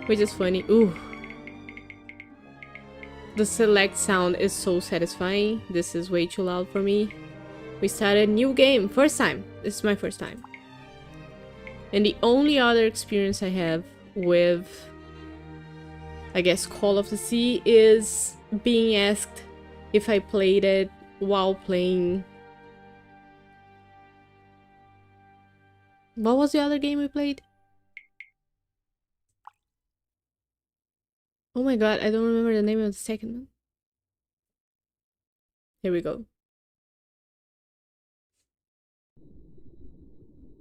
which is funny. Ooh. The select sound is so satisfying. This is way too loud for me. We started new game. First time. This is my first time. And the only other experience I have with, I guess, Call of the Sea is being asked if I played it while playing... What was the other game we played? Oh my god, I don't remember the name of the second one. Here we go.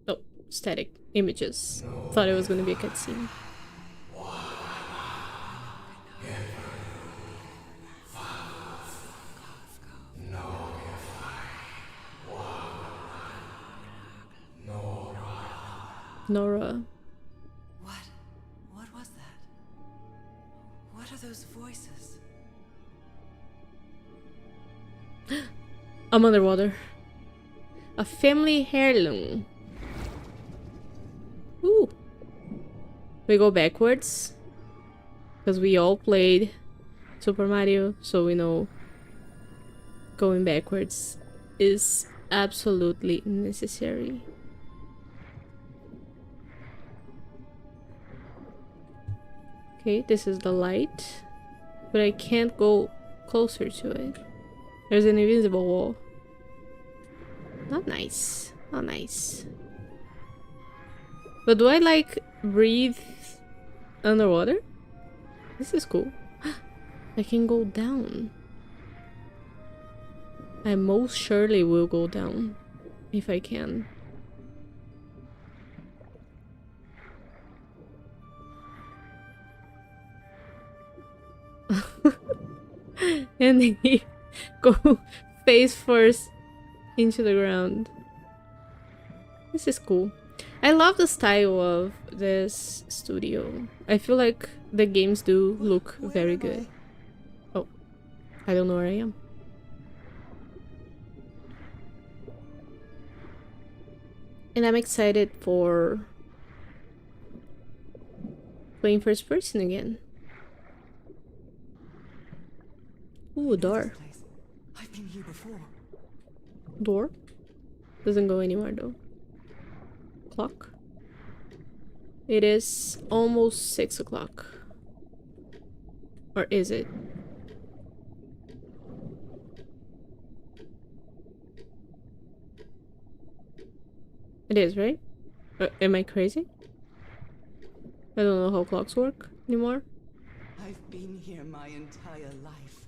Oh, static images. Thought it was gonna be a cutscene. Nora. What was that? What are those voices? I'm underwater. A family heirloom. Ooh. We go backwards. Because we all played Super Mario, so we know going backwards is absolutely necessary. Okay, this is the light, but I can't go closer to it. There's an invisible wall. Not nice. Not nice. But do I like breathe underwater? This is cool. I can go down. I most surely will go down if I can. And he go face first into the ground. This is cool. I love the style of this studio. I feel like the games do look very good. Oh, I don't know where I am. And I'm excited for playing first person again. Ooh, a door. I've been here before. Door? Doesn't go anywhere though. Clock? It is almost 6 o'clock. Or is it? It is, right? Am I crazy? I don't know how clocks work anymore. I've been here my entire life.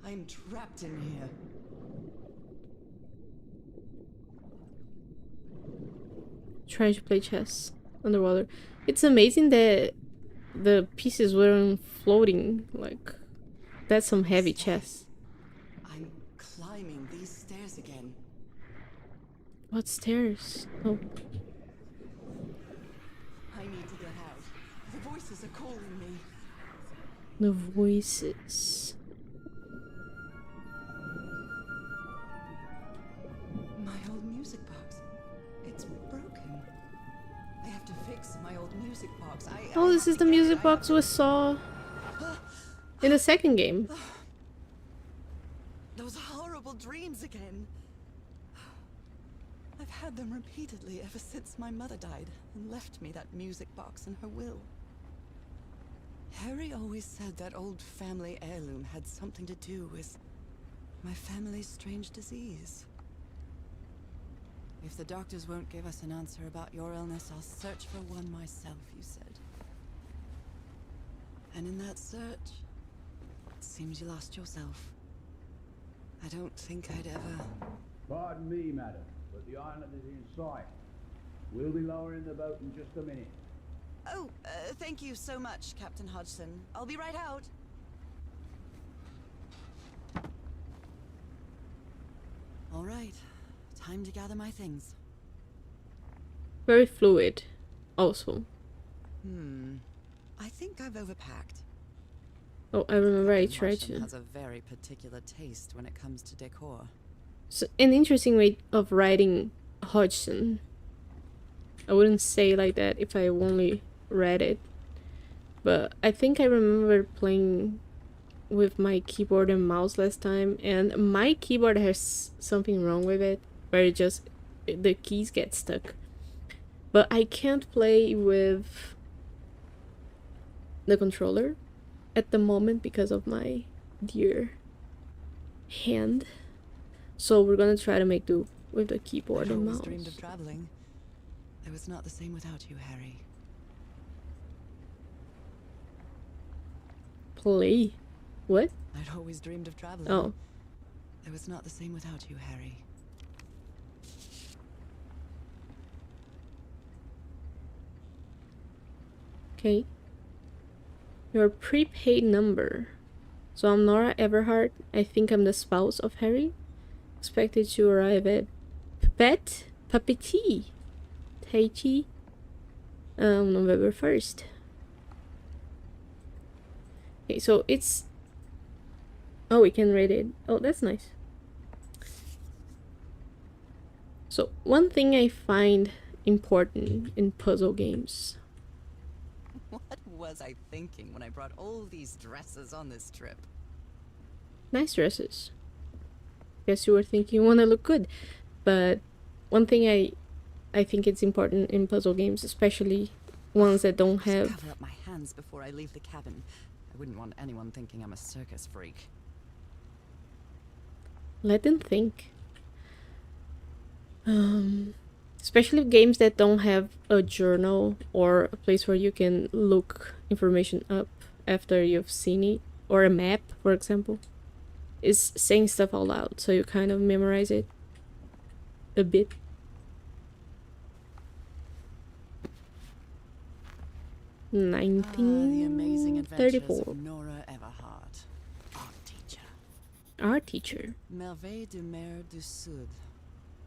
I'm trapped in here. Trying to play chess underwater. It's amazing that the pieces weren't floating. Like, that's some heavy chess. I'm climbing these stairs again. What stairs? Oh. I need to get out. The voices are calling me. The voices. My old music box. It's broken. I have to fix my old music box. Oh, this is the music box we saw in the second game. Those horrible dreams again. I've had them repeatedly ever since my mother died and left me that music box in her will. Harry always said that old family heirloom had something to do with my family's strange disease. If the doctors won't give us an answer about your illness, I'll search for one myself, you said. And in that search, it seems you lost yourself. I don't think I'd ever... Pardon me, madam, but the island is in sight. We'll be lowering the boat in just a minute. Oh, thank you so much, Captain Hodgson. I'll be right out. All right. Time to gather my things. Very fluid, also. I think I've overpacked. Oh, I remember I Captain tried Hodgson to. has a very particular taste when it comes to decor. So, an interesting way of writing Hodgson. I wouldn't say like that if I only read it. but I think I remember playing with my keyboard and mouse last time, and my keyboard has something wrong with it, where it just the keys get stuck. But I can't play with the controller at the moment because of my dear hand. So we're gonna try to make do with the keyboard I and always mouse. dreamed of traveling. It was not the same without you, Harry. Play? What? I'd always dreamed of traveling. Oh. It was not the same without you, Harry. Okay. Your prepaid number. So I'm Nora Everhart. I think I'm the spouse of Harry. Expected to arrive at Papeete Tahiti November 1st. Okay, so it's... Oh, we can read it. Oh, that's nice. So, one thing I find important in puzzle games. What was I thinking when I brought all these dresses on this trip? Nice dresses. Guess you were thinking you want to look good. But one thing I think it's important in puzzle games, especially ones that don't Just have... cover up my hands before I leave the cabin. I wouldn't want anyone thinking I'm a circus freak. Let them think. Especially games that don't have a journal or a place where you can look information up after you've seen it, or a map, for example, is saying stuff out loud, so you kind of memorize it a bit. The amazing adventures 1934. of Nora Everhart, art teacher. Art teacher. Merveilles de Mer du Sud.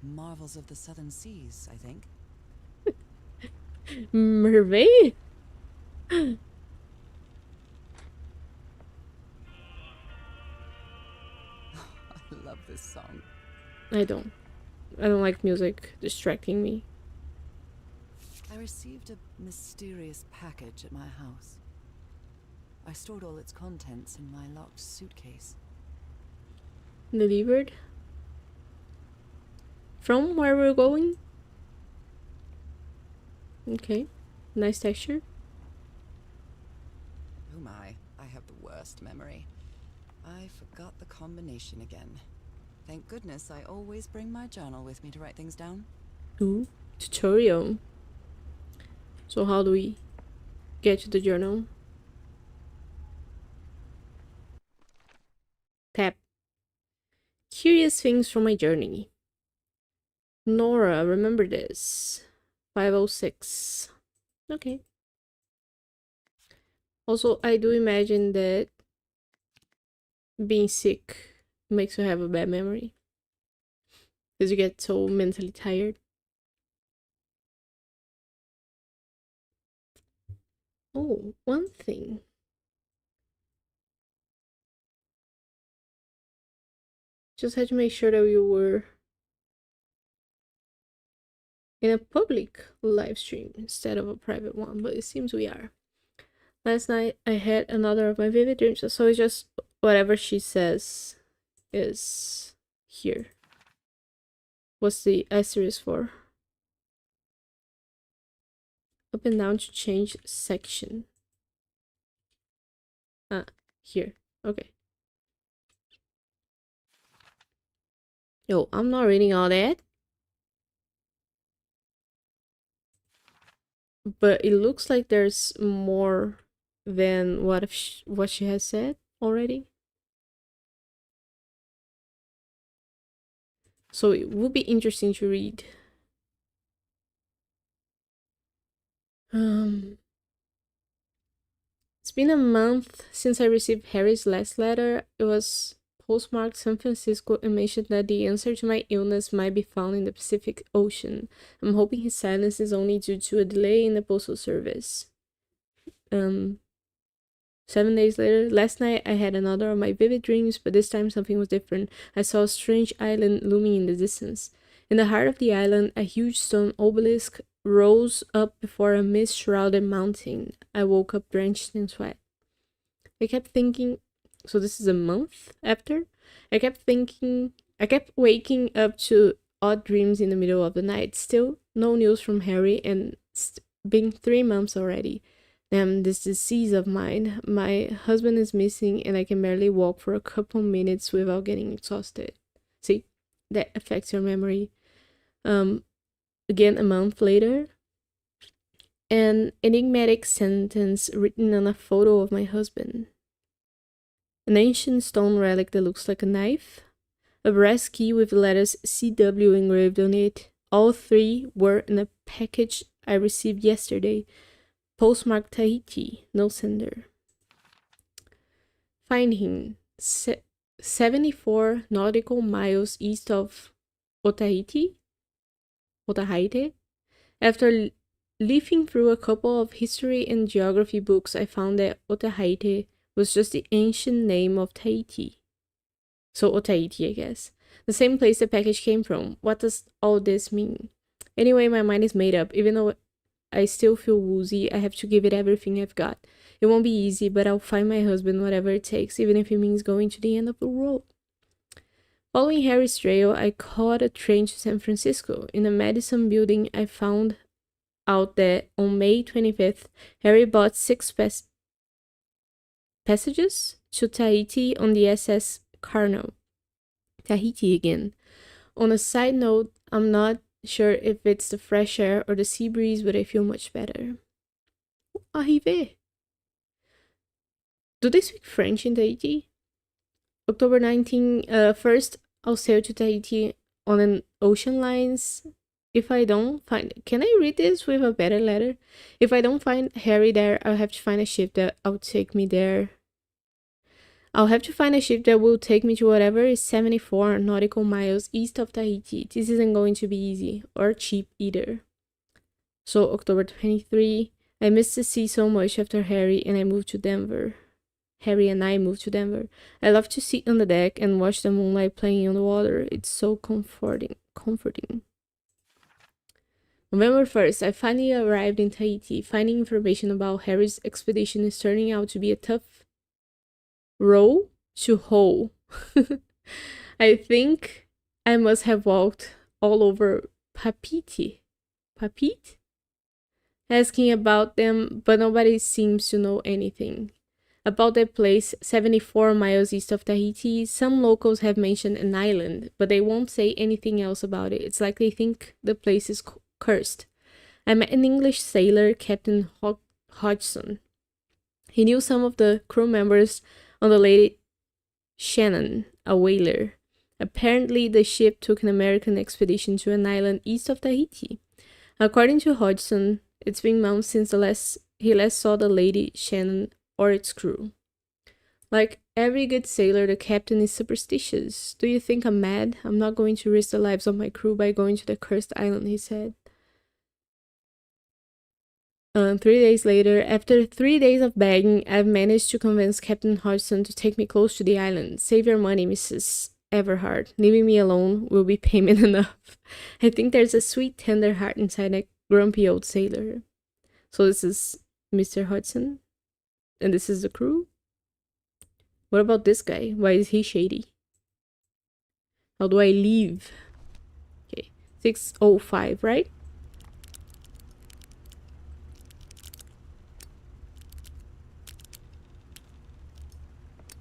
Marvels of the Southern Seas, I think. Merveille? I love this song. I don't like music distracting me. I received a mysterious package at my house. I stored all its contents in my locked suitcase. Delivered? From where we're going? Okay. Nice texture. Oh my, I have the worst memory. I forgot the combination again. Thank goodness I always bring my journal with me to write things down. Ooh. Tutorial. So how do we get to the journal? Tap. Curious things from my journey. Nora, remember this. 506. Okay. Also, I do imagine that being sick makes you have a bad memory, because you get so mentally tired. Oh, one thing. Just had to make sure that we were in a public live stream instead of a private one, but it seems we are. Last night I had another of my vivid dreams, so it's just whatever she says is here. What's the asterisk for? Up and down to change section. Ah, here. Okay. Yo, I'm not reading all that. But it looks like there's more than what she has said already. So it would be interesting to read. It's been a month since I received Harry's last letter. It was postmarked San Francisco and mentioned that the answer to my illness might be found in the Pacific Ocean. I'm hoping his silence is only due to a delay in the postal service. 7 days later, last night I had another of my vivid dreams, but this time something was different. I saw a strange island looming in the distance. In the heart of the island, a huge stone obelisk rose up before a mist-shrouded mountain. I woke up drenched in sweat. I kept thinking, so this is a month after? I kept waking up to odd dreams in the middle of the night. Still, no news from Harry, and it's been 3 months already. Damn, this disease of mine. My husband is missing, and I can barely walk for a couple minutes without getting exhausted. See, that affects your memory. Again, a month later, an enigmatic sentence written on a photo of my husband. An ancient stone relic that looks like a knife. A brass key with the letters CW engraved on it. All 3 were in a package I received yesterday. Postmarked Tahiti, no sender. Find him 74 nautical miles east of Otaheite. After leafing through a couple of history and geography books, I found that Otaheite was just the ancient name of Tahiti. So Otaheite, I guess. The same place the package came from. What does all this mean? Anyway, my mind is made up. Even though I still feel woozy, I have to give it everything I've got. It won't be easy, but I'll find my husband whatever it takes, even if it means going to the end of the world. Following Harry's trail, I caught a train to San Francisco. In the Madison building, I found out that on May 25th, Harry bought 6 passages to Tahiti on the SS Carnot. Tahiti again. On a side note, I'm not sure if it's the fresh air or the sea breeze, but I feel much better. Arrivé. Do they speak French in Tahiti? October 19, first I'll sail to Tahiti on an ocean lines. If I don't find... Can I read this with a better letter? If I don't find Harry there, I'll have to find a ship that will take me there. I'll have to find a ship that will take me to whatever is 74 nautical miles east of Tahiti. This isn't going to be easy, or cheap either. So, October 23, I missed the sea so much after Harry and I moved to Denver. Harry and I moved to Denver. I love to sit on the deck and watch the moonlight playing on the water. It's so comforting. November 1st, I finally arrived in Tahiti. Finding information about Harry's expedition is turning out to be a tough row to hoe. I think I must have walked all over Papeete, asking about them, but nobody seems to know anything about that place 74 miles east of Tahiti. Some locals have mentioned an island, but they won't say anything else about it. It's like they think the place is cursed. I met an English sailor, Captain Hodgson. He knew some of the crew members on the Lady Shannon, a whaler. Apparently, the ship took an American expedition to an island east of Tahiti. According to Hodgson, it's been months since he last saw the Lady Shannon or its crew. Like every good sailor, the captain is superstitious. Do you think I'm mad? I'm not going to risk the lives of my crew by going to the cursed island, he said. 3 days later, after 3 days of begging, I've managed to convince Captain Hodgson to take me close to the island. Save your money, Mrs. Everhart. Leaving me alone will be payment enough. I think there's a sweet, tender heart inside a grumpy old sailor. So this is Mr. Hodgson. And this is the crew? What about this guy? Why is he shady? How do I leave? Okay, 6:05, right?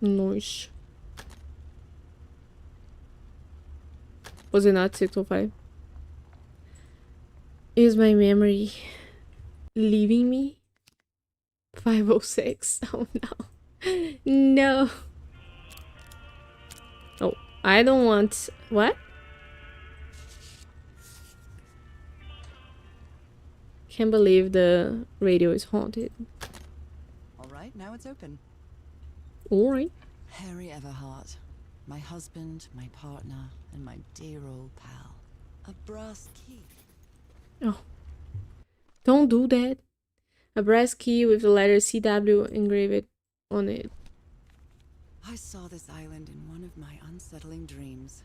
Nice. Was it not 6:05? Is my memory leaving me? 5:06. Oh no. No. Oh, I don't want... What? Can't believe the radio is haunted. Alright, now it's open. Alright. Harry Everhart. My husband, my partner, and my dear old pal. A brass key. Oh. Don't do that. A brass key with the letter CW engraved on it. I saw this island in one of my unsettling dreams.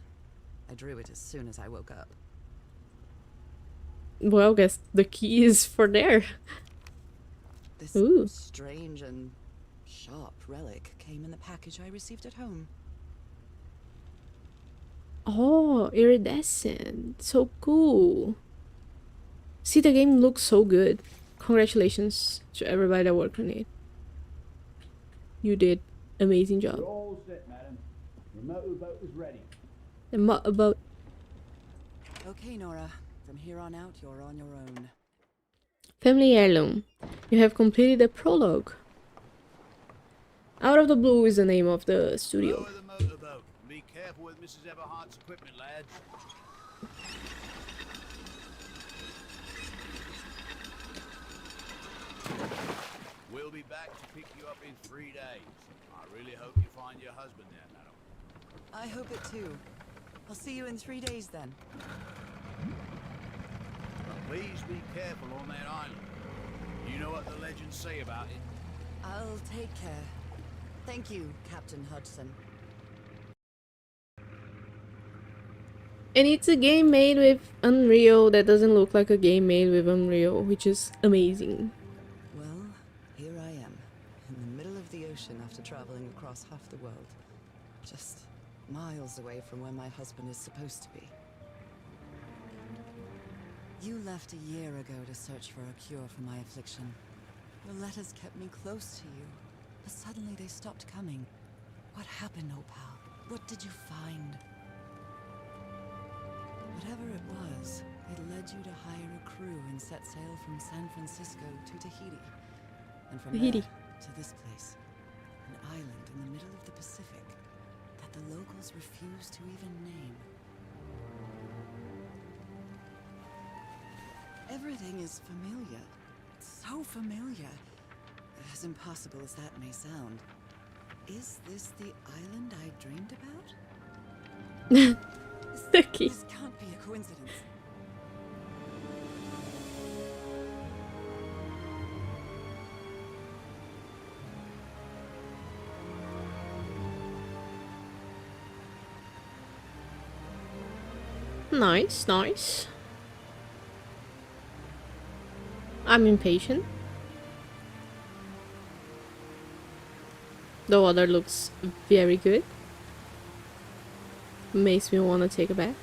I drew it as soon as I woke up. Well, guess the key is for there. This Ooh. strange and sharp relic came in the package I received at home. Oh, iridescent. So cool. See, the game looks so good. Congratulations to everybody that worked on it. You did amazing We're job. all set, madam. The motorboat is ready. The about Okay, Nora. From here on out, you're on your own. family heirloom. You have completed the prologue. Out of the Blue is the name of the studio. Lower the motorboat. Be careful with Mrs. Everhart's equipment, lads. We'll be back to pick you up in 3 days. I really hope you find your husband there, madam. I hope it too. I'll see you in 3 days then. Please be careful on that island. You know what the legends say about it. I'll take care. Thank you, Captain Hudson. And it's a game made with Unreal that doesn't look like a game made with Unreal, which is amazing. Well, here I am, in the middle of the ocean after traveling across half the world. Just miles away from where my husband is supposed to be. You left a year ago to search for a cure for my affliction. Your letters kept me close to you, but suddenly they stopped coming. What happened, Opal? What did you find? Whatever it was, it led you to hire a crew and set sail from San Francisco to Tahiti. And from Tahiti. there to this place, an island in the middle of the Pacific that the locals refuse to even name. Everything is familiar. So familiar. As impossible as that may sound. Is this the island I dreamed about? The key. This can't be a coincidence. Nice, nice. I'm impatient. The water looks very good. Makes me want to take a bath.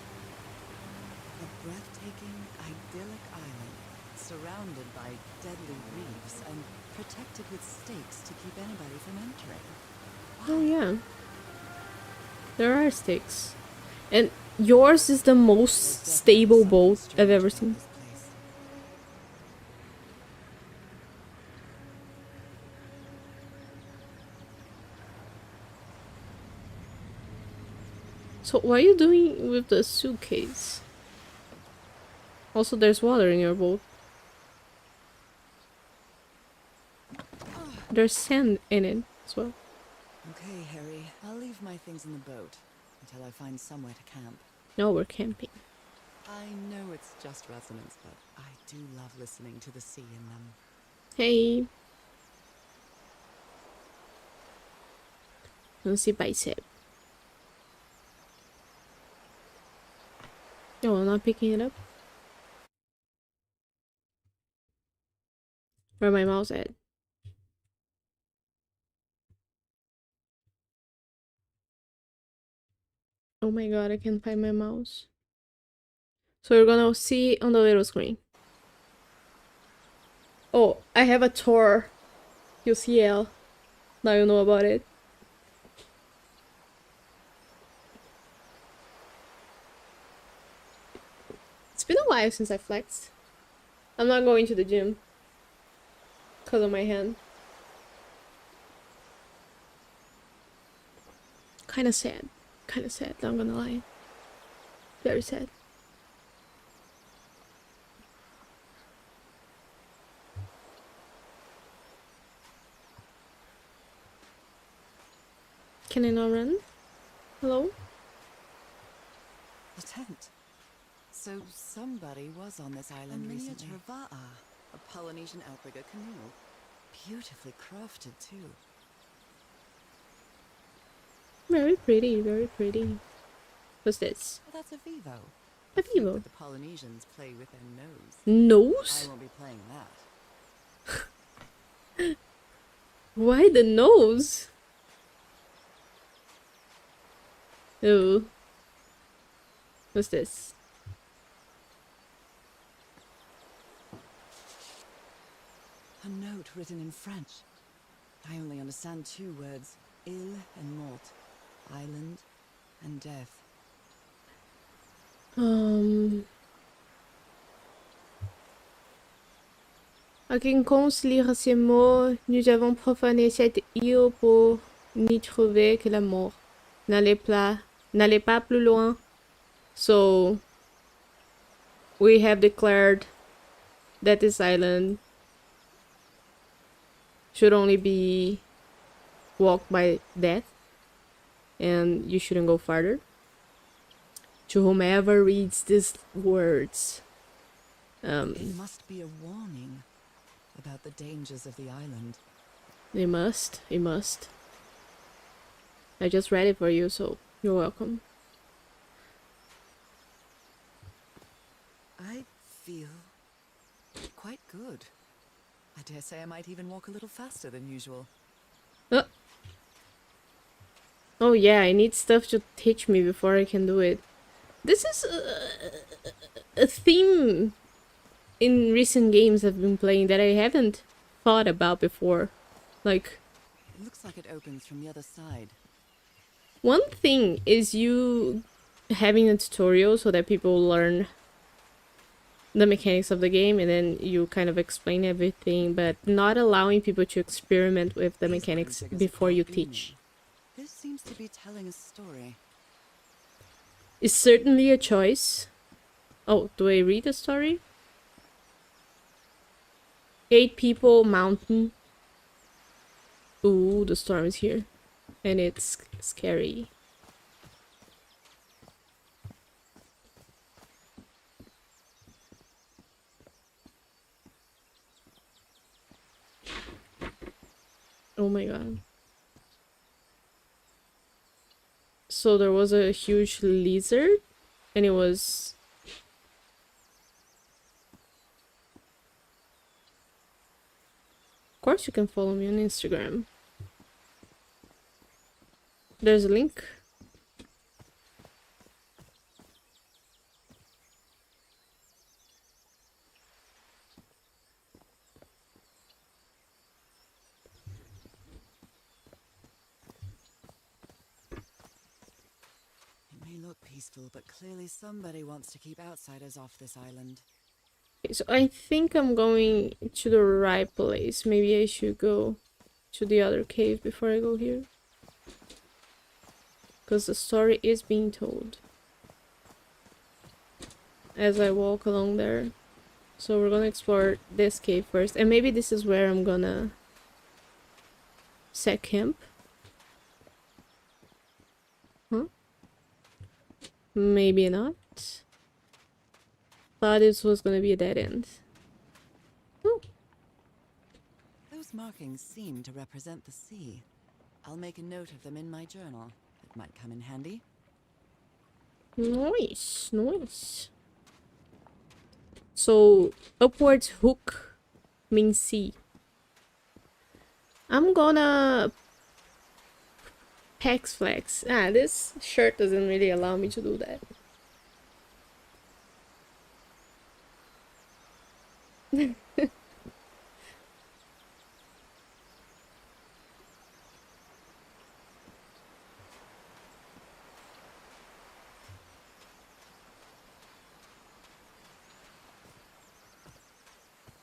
A breathtaking, idyllic island, surrounded by deadly reefs and protected with stakes to keep anybody from entering. Oh yeah. There are sticks. And yours is the most stable boat I've ever seen. So what are you doing with the suitcase? Also, there's water in your boat. There's sand in it as well. Okay, Harry. I'll leave my things in the boat until I find somewhere to camp. No, we're camping. I know it's just resonance, but I do love listening to the sea in them. Hey. Let's see bicep. No, I'm not picking it up. Where my mouse at? Oh my god, I can't find my mouse. So you're gonna see on the little screen. Oh, I have a Tor UCL. Now you know about it. It's been a while since I flexed. I'm not going to the gym because of my hand. Kinda sad. Kinda sad, not gonna lie. Very sad. Can I not run? Hello? The tent. So somebody was on this island recently. A miniature va'a, a Polynesian outrigger canoe. Beautifully crafted too. Very pretty, very pretty. What's this? Well, that's a Vivo. A Think vivo. that the Polynesians play with their nose. I Nose? won't be playing that. Why the nose? Ooh. What's this? A note written in French. I only understand 2 words. Île and mort. Island and death. À quiconque lire ces mots, nous avons profané cette île pour n'y trouver que la mort. N'allez pas plus loin. So, we have declared that this island should only be walked by death, and you shouldn't go farther. To whomever reads these words, It must be a warning about the dangers of the island. It must. I just read it for you, so you're welcome. I feel quite good. I dare say I might even walk a little faster than usual. Oh yeah, I need stuff to teach me before I can do it. This is a theme in recent games I've been playing that I haven't thought about before. Like, It looks like it opens from the other side. one thing is you having a tutorial so that people learn the mechanics of the game, and then you kind of explain everything, but not allowing people to experiment with the These mechanics wooden figures before are you quite teach. gloomy. This seems to be telling a story. It's certainly a choice. Oh, do I read the story? 8 people, mountain. Ooh, the storm is here. And it's scary. Oh my god. So there was a huge lizard, and it was... Of course you can follow me on Instagram. There's a link. It may look peaceful, but clearly somebody wants to keep outsiders off this island. Okay, so I think I'm going to the right place. Maybe I should go to the other cave before I go here. Because the story is being told as I walk along there. So we're gonna explore this cave first. And maybe this is where I'm gonna set camp. Huh? Maybe not. Thought this was gonna be a dead end. Ooh. Those markings seem to represent the sea. I'll make a note of them in my journal. It might come in handy. Nice, nice. So, upwards hook means sea. I'm gonna... Hex flex. Ah, this shirt doesn't really allow me to do that.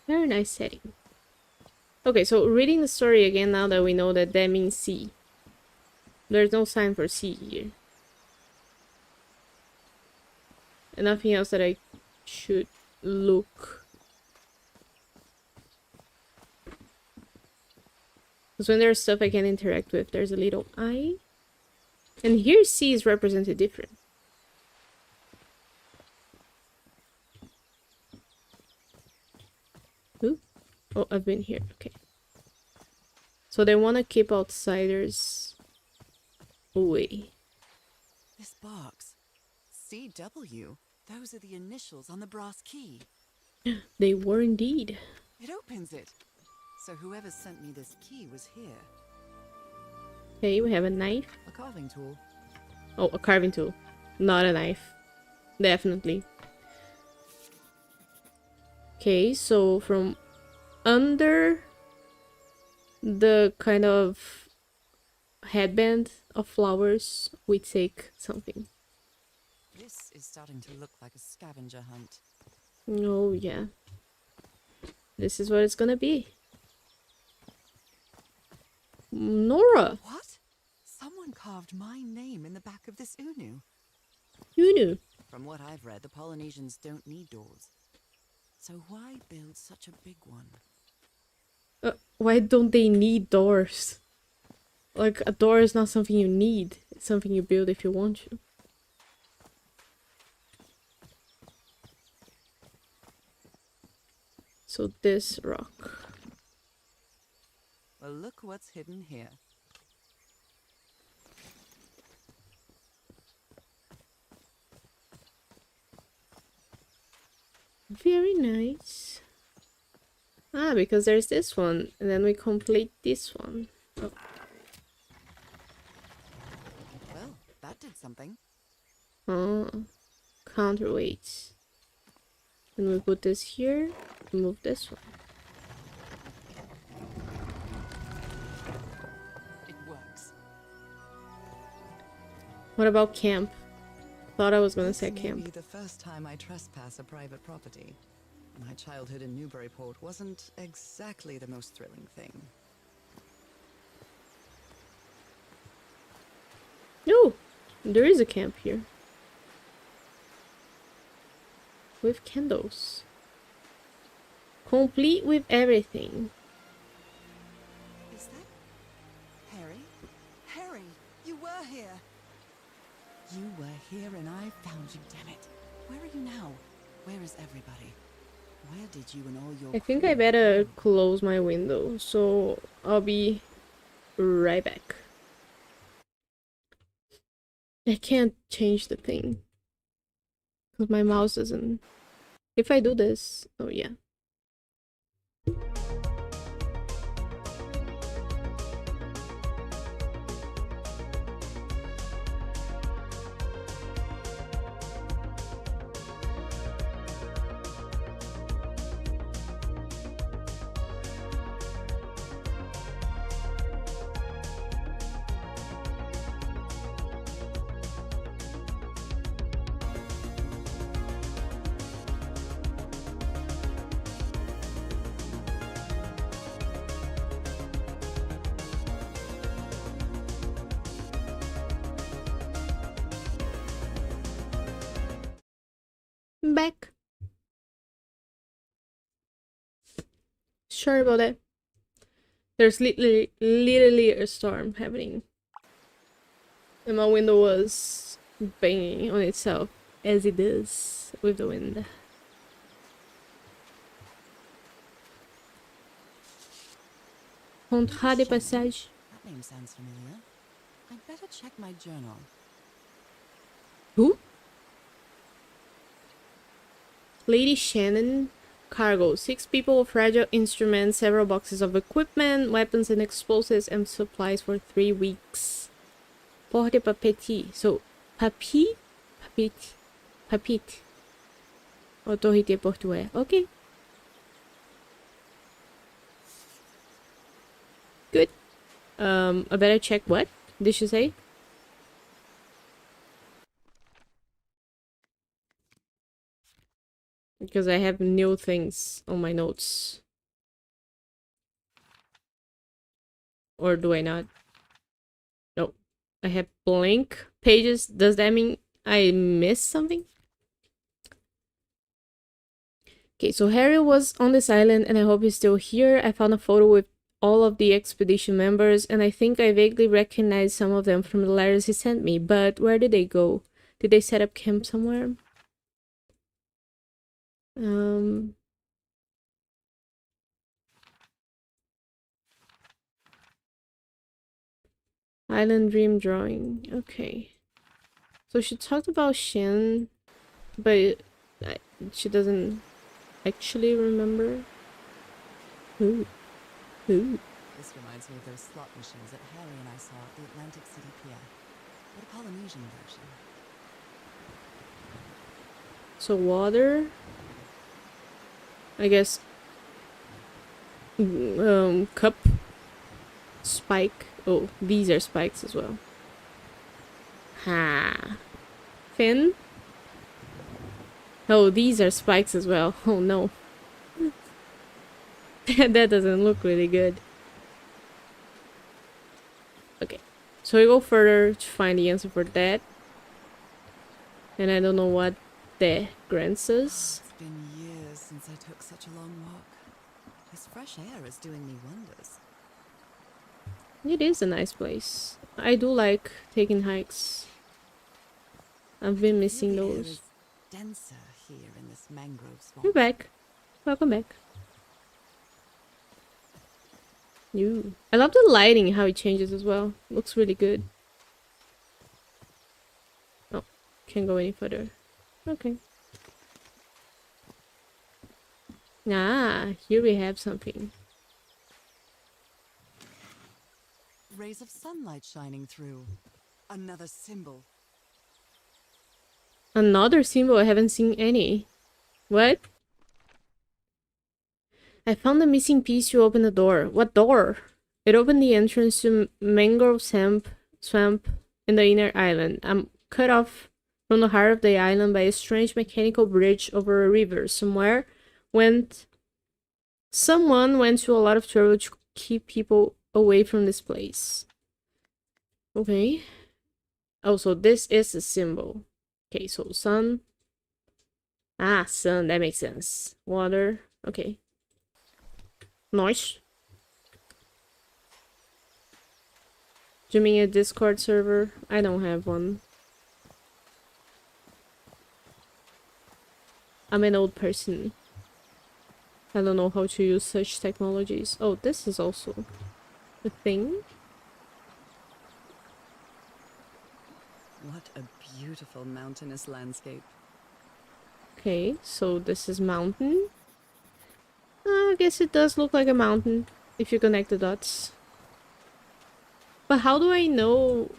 Very nice setting. Okay, so reading the story again now that we know that that means sea. There's no sign for sea here. And nothing else that I should look. Because when there's stuff I can interact with, there's a little eye. And here sea is represented different. Ooh. Oh, I've been here. Okay. So they want to keep outsiders away. This box. CW. Those are the initials on the brass key. They were indeed. It opens it. So whoever sent me this key was here. Okay, we have a knife. A carving tool. Oh, a carving tool. Not a knife. Definitely. Okay, so from under the kind of headband of flowers, we take something. This is starting to look like a scavenger hunt. Oh, yeah. This is what it's gonna be. Nora! What? Someone carved my name in the back of this Unu. You knew. From what I've read, the Polynesians don't need doors. So why build such a big one? Why don't they need doors? Like, a door is not something you need. It's something you build if you want to. So this rock. Well, look what's hidden here. Very nice. Ah, because there's this one, and then we complete this one. Oh. Well, that did something. Oh, counterweights. And we put this here, move this one. It works. What about camp? Thought I was gonna say This may be camp. the first time I trespass a private property. My childhood in Newburyport wasn't exactly the most thrilling thing. No, there is a camp here. With candles. Complete with everything. Is that Harry? Harry, you were here. You were here and I found you, damn it. Where are you now? Where is everybody? Where did you and all your I think I crew better go? close my window, so I'll be right back. I can't change the thing. Because my mouse doesn't... If I do this... Oh, yeah. Back. Sorry about that. There's literally a storm happening. And my window was banging on itself, as it does with the wind. Contrat de passage. That name sounds familiar. I'd better check my journal. Who? Lady Shannon. Cargo. 6 people, fragile instruments, several boxes of equipment, weapons and explosives, and supplies for 3 weeks. Porte papetie. So, papi? Papit. Papit. Autorité portuaire. Okay. Good. I better check what? Did she say? Because I have new things on my notes. Or do I not? No. I have blank pages. Does that mean I missed something? Okay, so Harry was on this island and I hope he's still here. I found a photo with all of the expedition members and I think I vaguely recognized some of them from the letters he sent me. But where did they go? Did they set up camp somewhere? Island dream drawing. Okay. So she talked about Shen but she doesn't actually remember. Ooh. Ooh. This reminds me of those slot machines that Harry and I saw at the Atlantic City Pier. But a Polynesian version. So water. I guess. Cup. Spike. Oh, these are spikes as well. Ha. Fin. Oh, these are spikes as well. Oh no. That doesn't look really good. Okay. So we go further to find the answer for that. And I don't know what that grants us. It's been years since I took such a long walk. This fresh air is doing me wonders. It is a nice place. I do like taking hikes. I've been missing The air those. is denser here in this mangrove swamp. You're back. Welcome back. You. I love the lighting, how it changes as well. Looks really good. Oh, can't go any further. Okay. Ah, here we have something. Rays of sunlight shining through. Another symbol. Another symbol, I haven't seen any. What? I found the missing piece to open the door. What door? It opened the entrance to mangrove swamp in the inner island. I'm cut off from the heart of the island by a strange mechanical bridge over a river. Someone went to a lot of trouble to keep people away from this place. Okay. Oh, so this is a symbol. Okay, so sun. Ah, sun, that makes sense. Water. Okay. Nice. Do you mean a Discord server? I don't have one. I'm an old person. I don't know how to use such technologies. Oh, this is also a thing. What a beautiful mountainous landscape. Okay, so this is mountain. I guess it does look like a mountain if you connect the dots. But how do I know?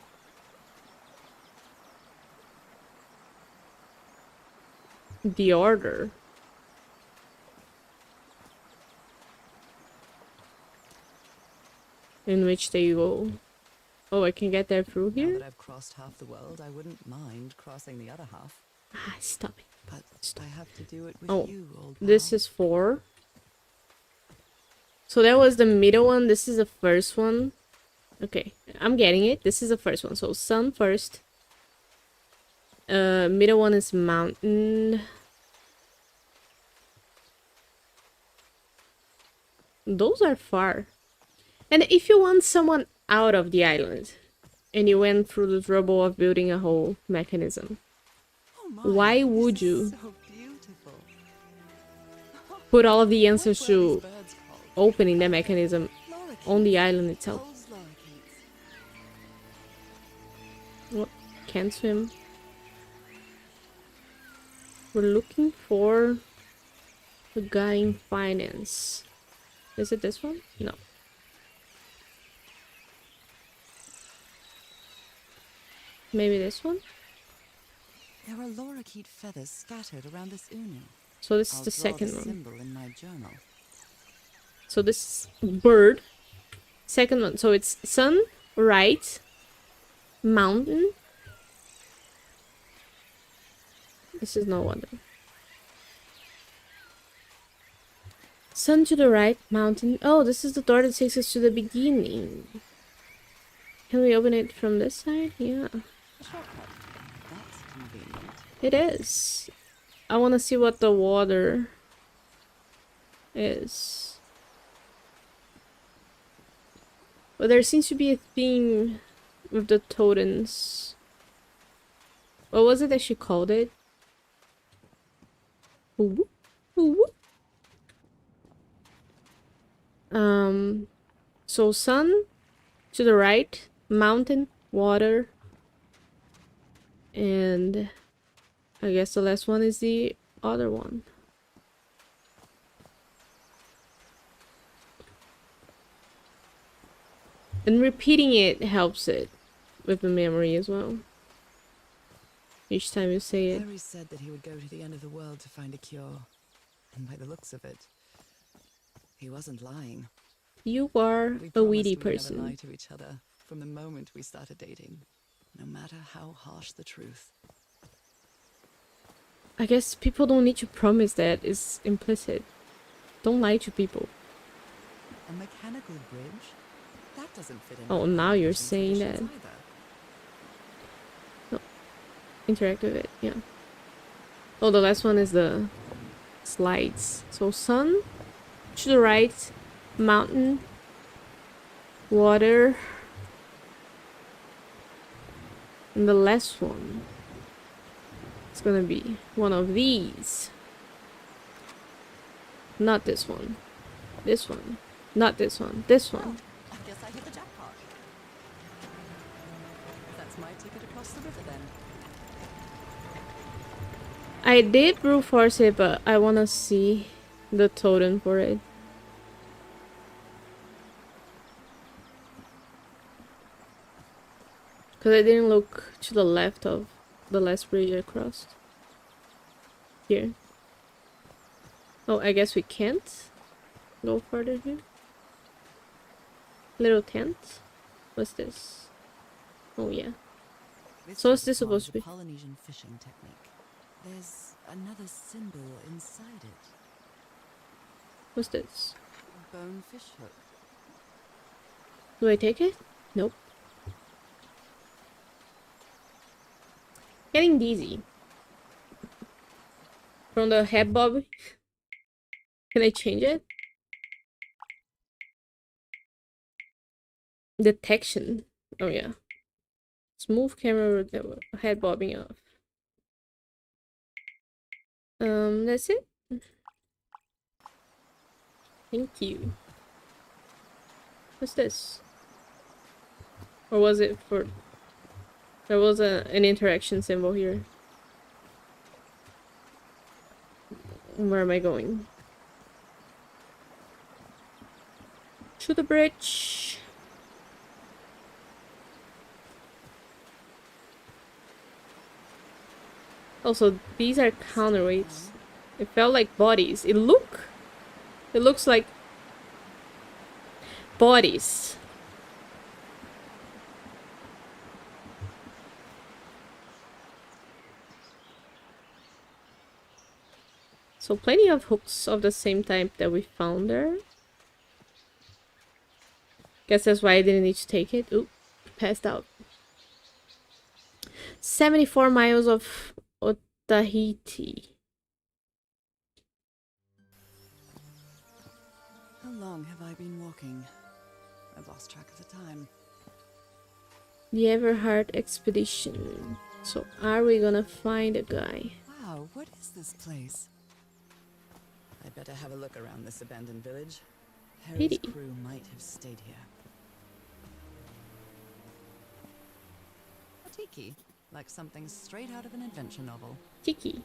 The order? In which they go. Oh, I can get there through Now here? that I've crossed half the world, I wouldn't mind crossing the other half. Ah, stop it. But Stop. I have to do it with Oh, you, old this pal. is 4. So that was the middle one. This is the first one. Okay, I'm getting it. This is the first one. So sun first. Middle one is mountain. Those are far. And if you want someone out of the island, and you went through the trouble of building a whole mechanism, Oh my, why this would is you So beautiful. put all of the answers What were these to birds called? opening the mechanism Lorikeets. on the island itself? Cole's lorikeets. What? Can't swim. We're looking for the guy in finance. Is it this one? No. Maybe this one? There are lorikeet feathers scattered around this uni. So this is I'll the draw second the one. symbol in my journal. So this is bird. Second one. So it's sun, right, mountain. This is no wonder. Sun to the right, mountain. Oh, this is the door that takes us to the beginning. Can we open it from this side? Yeah, A shortcut. That's convenient. it is. I want to see what the water is. But there seems to be a theme with the totems. What was it that she called it? Ooh, ooh. So sun to the right, mountain, water, and I guess the last one is the other one. And repeating it helps it with the memory as well. Each time you say it. Harry said that he would go to the end of the world to find a cure. And by the looks of it, he wasn't lying. You are We a weedy promised we'd never lie person. to each other from the moment we started dating, no matter how harsh the truth. I guess people don't need to promise that. It's implicit. Don't lie to people. A mechanical bridge? That doesn't fit in. Oh, with now you're Polynesian saying that. traditions either. Interact with it, yeah. Oh, the last one is the slides. So sun, to the right, mountain, water, and the last one is gonna be one of these. Not this one. This one. Not this one. This one. I guess I hit the jackpot. That's my ticket across the river then. I did brute force it, but I wanna see the totem for it. Because I didn't look to the left of the last bridge I crossed. Here. Oh, I guess we can't go further here. Little tent. What's this? Oh yeah. So what's this supposed to be? A Polynesian fishing technique. There's another symbol inside it. What's this? A bone fish hook. Do I take it? Nope. Getting dizzy. From the head bob. Can I change it? Detection. Oh yeah. Smooth camera with the head bobbing off. That's it. Thank you. What's this? Or was it for... There was an interaction symbol here. Where am I going? To the bridge. Also, these are counterweights. It felt like bodies. It looks like bodies. So plenty of hooks of the same type that we found there. Guess that's why I didn't need to take it. Oop, passed out. 74 miles of Otaheite. How long have I been walking? I've lost track of the time. The Everhard expedition. So are we gonna find a guy? Wow, what is this place? I'd better have a look around this abandoned village. Harry's Pity. crew might have stayed here. A tiki, like something straight out of an adventure novel. Tiki.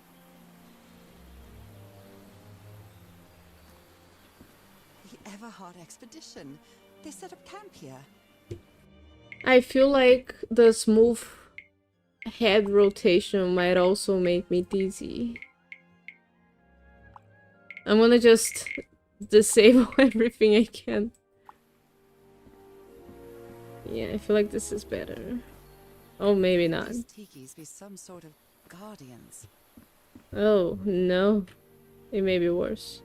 The Everhard expedition. They set up camp here. I feel like the smooth head rotation might also make me dizzy. I'm gonna just disable everything I can. Yeah, I feel like this is better. Oh, maybe not. These tikis be some sort of guardians. Oh, no. It may be worse.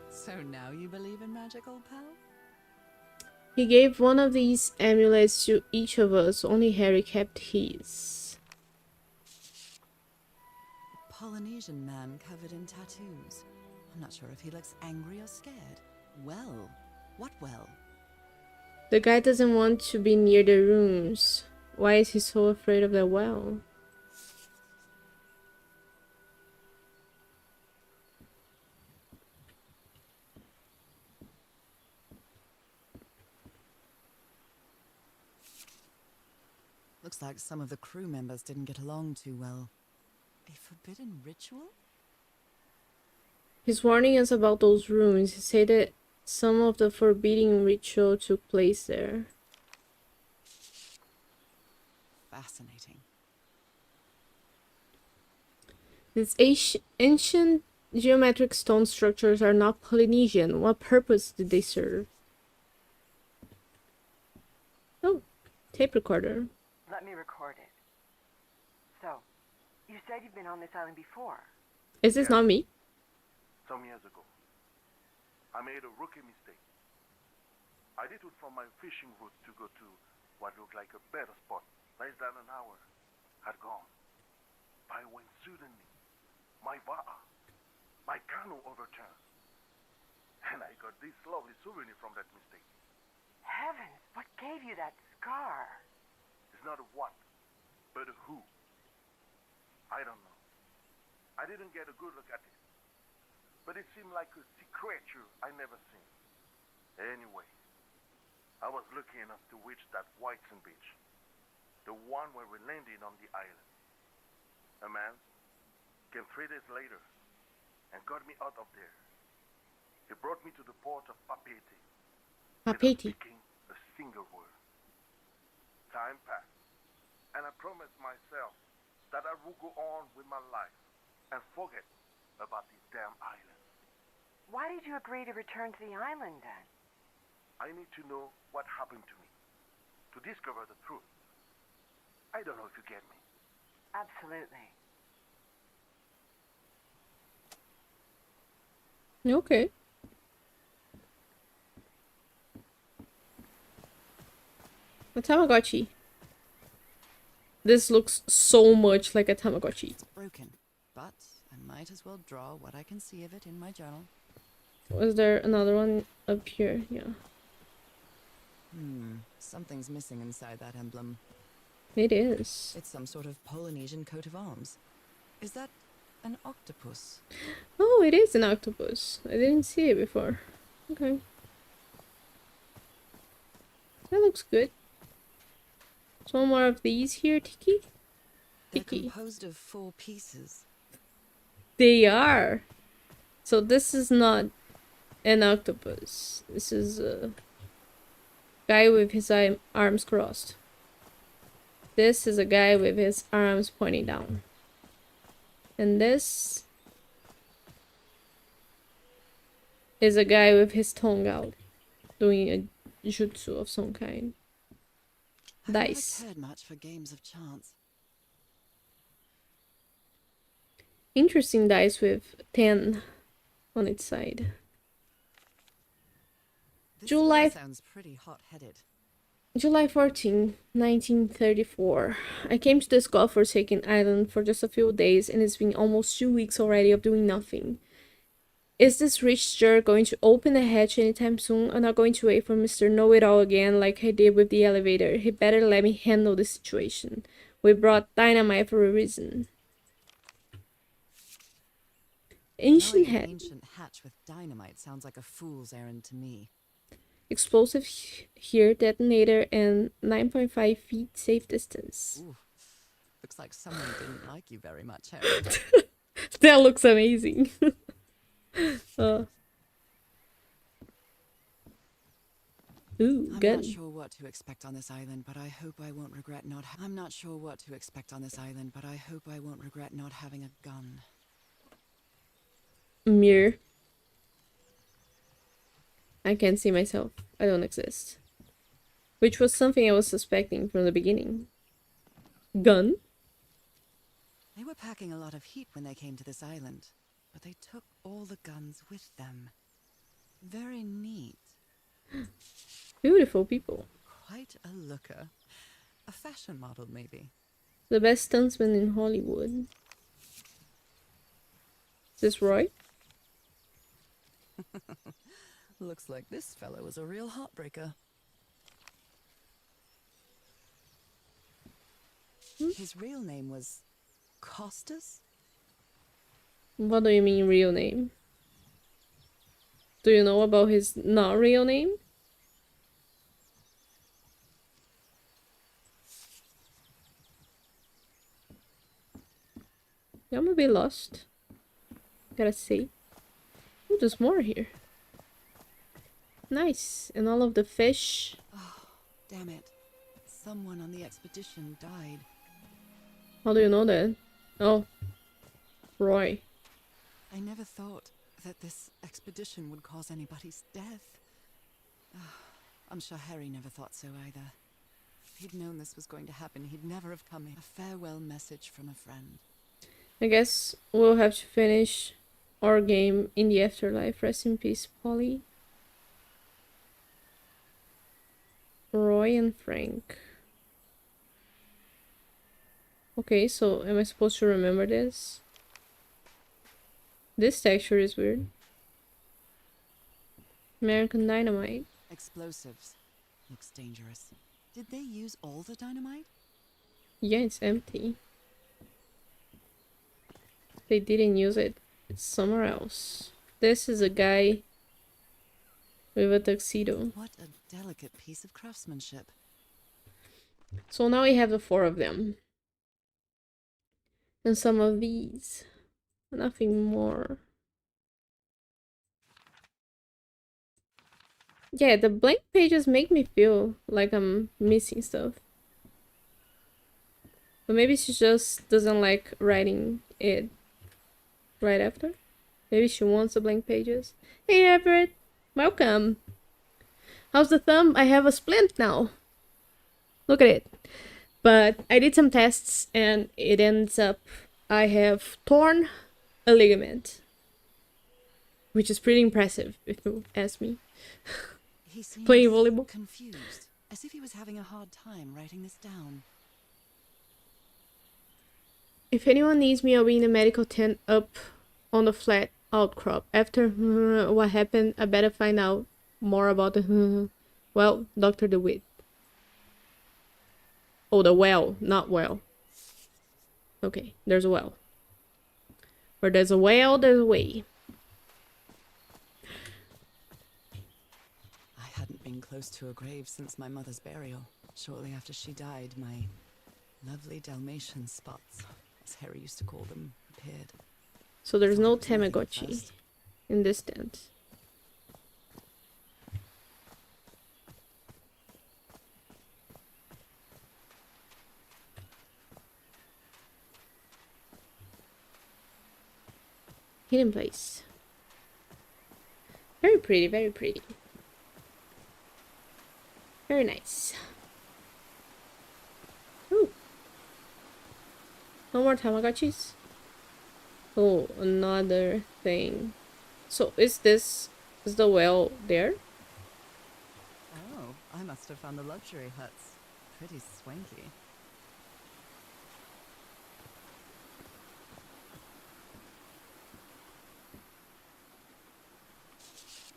So now you believe in magic, old pal? He gave one of these amulets to each of us. Only Harry kept his. Polynesian man covered in tattoos. I'm not sure if he looks angry or scared. Well, what well? The guy doesn't want to be near the rooms. Why is he so afraid of the well? Looks like some of the crew members didn't get along too well. A forbidden ritual? He's warning us about those ruins. He said that some of the forbidding ritual took place there. Fascinating. These ancient geometric stone structures are not Polynesian. What purpose did they serve? Oh, tape recorder. Let me record it. So, you said you've been on this island before. Is this not me? Some years ago, I made a rookie mistake. I detoured from my fishing route to go to what looked like a better spot. Less than an hour had gone by when suddenly my va'a, my canoe overturned. And I got this lovely souvenir from that mistake. Heavens, what gave you that scar? It's not a what, but a who. I don't know. I didn't get a good look at it. But it seemed like a sea creature I never seen. Anyway, I was lucky enough to reach that Whitesand beach. The one where we landed on the island. A man came 3 days later and got me out of there. He brought me to the port of Papeete. Without Papeete. speaking a single word. Time passed, and I promised myself that I would go on with my life and forget about this damn island. Why did you agree to return to the island then? I need to know what happened to me, to discover the truth. I don't know if you get me. Absolutely. Okay. A Tamagotchi. This looks so much like a Tamagotchi. It's broken, but I might as well draw what I can see of it in my journal. Was there another one up here? Yeah. Something's missing inside that emblem. It is. It's some sort of Polynesian coat of arms. Is that an octopus? Oh, it is an octopus. I didn't see it before. Okay. That looks good. So more of these here, Tiki? They're Tiki. composed of 4 pieces. They are. So this is not an octopus. This is a guy with his arms crossed. This is a guy with his arms pointing down. And this is a guy with his tongue out, doing a jutsu of some kind. Dice. I never cared much for games of chance. Interesting dice with 10 on its side. This July- fella sounds pretty hot-headed. July 14, 1934. I came to this godforsaken island for just a few days and it's been almost 2 weeks already of doing nothing. Is this rich jerk going to open the hatch anytime soon? I'm not going to wait for Mr. Know-It-All again like I did with the elevator. He better let me handle the situation. We brought dynamite for a reason. Ancient Knowing an hat. ancient hatch with dynamite sounds like a fool's errand to me. Explosive here, detonator, and 9.5 feet safe distance. Ooh, looks like someone didn't like you very much, Harry. That looks amazing. Ooh, I'm gun. not sure what to expect on this island, but I hope I won't regret not. I'm not sure what to expect on this island, but I hope I won't regret not having a gun. Mirror. I can't see myself. I don't exist. Which was something I was suspecting from the beginning. Gun? They were packing a lot of heat when they came to this island, but they took all the guns with them. Very neat. Beautiful people. Quite a looker. A fashion model, maybe. The best stuntsman in Hollywood. Is this Roy? Looks like this fellow was a real heartbreaker. His real name was Costas? What do you mean real name? Do you know about his not real name? Yeah, I'm a bit lost. Gotta say. Oh, there's more here. Nice. And all of the fish. Damn it. Someone on the expedition died. How do you know that? Oh, Roy. I never thought that this expedition would cause anybody's death. I'm sure Harry never thought so either. If he'd known this was going to happen, he'd never have come in. A farewell message from a friend. I guess we'll have to finish our game in the afterlife. Rest in peace, Polly. Roy and Frank. Okay, so am I supposed to remember this? This texture is weird. American Dynamite. Explosives. Looks dangerous. Did they use all the dynamite? Yeah, it's empty. They didn't use it. It's somewhere else. This is a guy with a tuxedo. What a delicate piece of craftsmanship. So now we have the 4 of them. And some of these. Nothing more. Yeah, the blank pages make me feel like I'm missing stuff. But maybe she just doesn't like writing it right after. Maybe she wants the blank pages. Hey Everett, welcome. How's the thumb? I have a splint now. Look at it. But I did some tests and it ends up I have torn a ligament. Which is pretty impressive if you ask me. He seems Playing volleyball. confused, as if he was having a hard time writing this down. If anyone needs me, I'll be in the medical tent up on the flat outcrop. After what happened, I better find out more about the well, Dr. DeWitt. Oh, the well, not well. Okay, there's a well. Where there's a well, there's a way. I hadn't been close to a grave since my mother's burial. Shortly after she died, my lovely Dalmatian spots, as Harry used to call them, appeared. So there's no Thought it was nothing at Tamagotchi first. in this tent. Hidden place. Very pretty, very pretty. Very nice. Ooh. No more Tamagotchis? Oh, another thing. So is the well there? Oh, I must have found the luxury huts. Pretty swanky.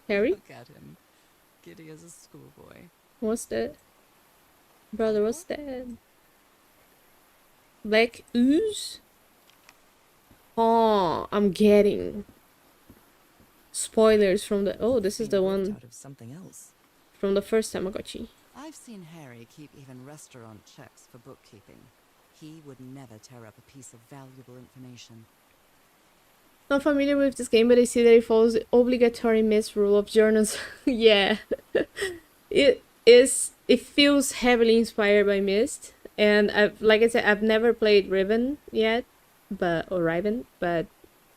Harry? Look at him. Giddy as a schoolboy. What's that? Brother, what's that? Black ooze? Oh, I'm getting spoilers from the... Oh, this is the Being worked one out of something else. from the first Tamagotchi. I've seen Harry keep even restaurant checks for bookkeeping. He would never tear up a piece of valuable information. Not familiar with this game, but I see that it follows the obligatory Myst rule of journals. Yeah. It feels heavily inspired by Myst. And like I said, I've never played Riven yet, but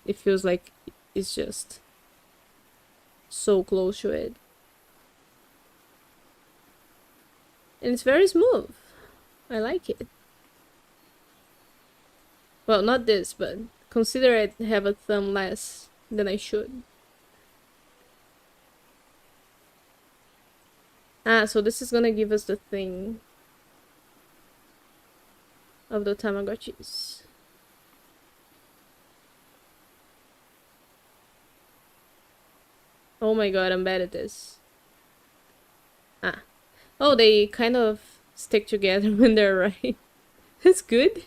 it feels like it's just so close to it. And it's very smooth. I like it. Well, not this, but consider I have a thumb less than I should. Ah, so this is gonna give us the thing of the Tamagotchis. Oh my god, I'm bad at this. Ah. Oh, they kind of stick together when they're right. That's good.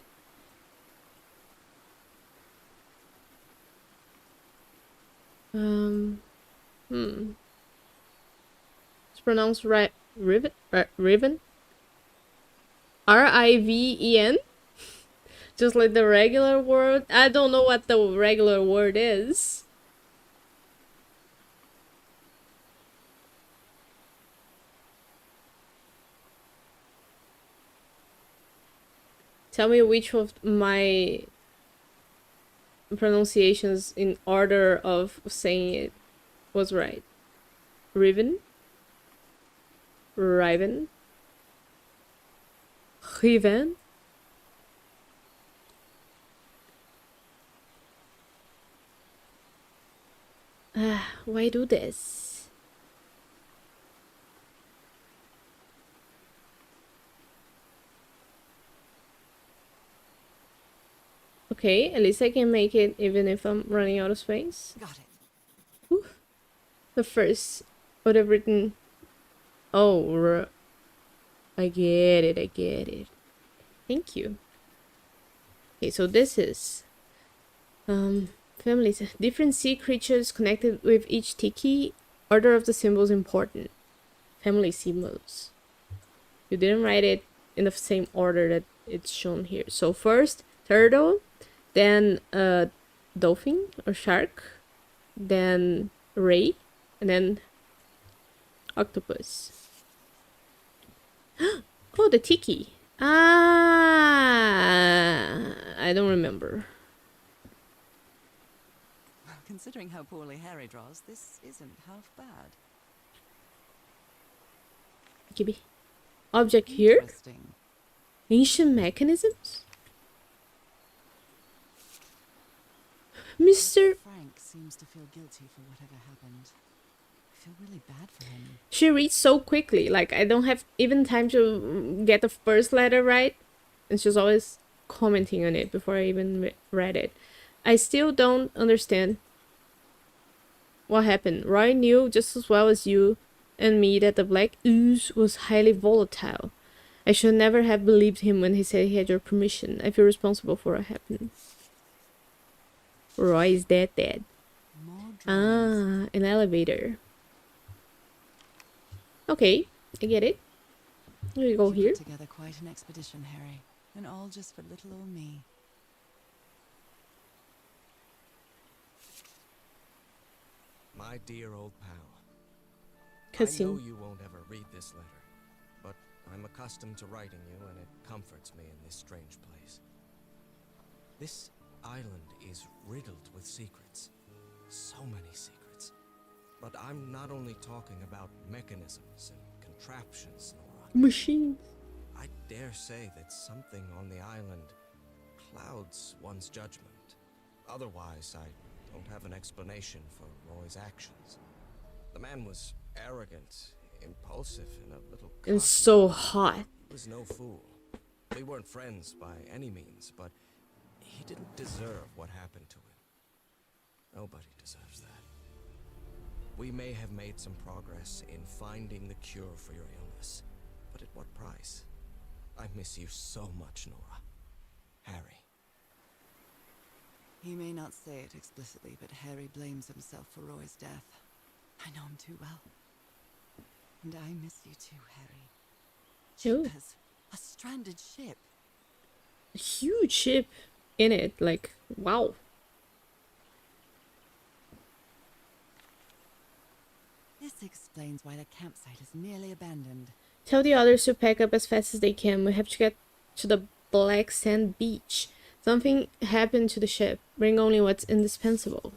It's pronounced Riven? Riven? Riven? Just like the regular word. I don't know what the regular word is. Tell me which of my pronunciations in order of saying it was right. Riven? Riven? Riven? Why do this? Okay, at least I can make it even if I'm running out of space. Got it. Whew. The first would have written... Oh, I get it, I get it. Thank you. Okay, so this is... families. Different sea creatures connected with each tiki. Order of the symbols important. Family symbols. You didn't write it in the same order that it's shown here. So first, turtle, then dolphin or shark, then ray, and then octopus. Oh, the tiki. Ah, I don't remember. Considering how poorly Harry draws, this isn't half bad. Gibby. Object here? Interesting. Ancient mechanisms? Mr. Frank seems to feel guilty for whatever happened. I feel really bad for him. She reads so quickly, like I don't have even time to get the first letter right. And she's always commenting on it before I even read it. I still don't understand what happened. Roy knew just as well as you and me that the black ooze was highly volatile. I should never have believed him when he said he had your permission. I feel responsible for what happened. Roy is dead. More drawings. Ah, an elevator. Okay, I get it. Here we go You here. put together quite an expedition, Harry. And all just for little old me. My dear old pal. I Cutscene. know you won't ever read this letter, but I'm accustomed to writing you and it comforts me in this strange place. This island is riddled with secrets. So many secrets. But I'm not only talking about mechanisms and contraptions, Nora. Machines. I dare say that something on the island clouds one's judgment. Otherwise, I don't have an explanation for Roy's actions. The man was arrogant, impulsive, and a little And cocky. so hot. He was no fool. We weren't friends by any means, but he didn't deserve what happened to him. Nobody deserves that. We may have made some progress in finding the cure for your illness, but at what price? I miss you so much, Nora. Harry. He may not say it explicitly, but Harry blames himself for Roy's death. I know him too well. And I miss you too, Harry. Ooh. Jeepers, a stranded ship. A huge ship in it. Like, wow. This explains why the campsite is nearly abandoned. Tell the others to pack up as fast as they can. We have to get to the Black Sand Beach. Something happened to the ship. Bring only what's indispensable.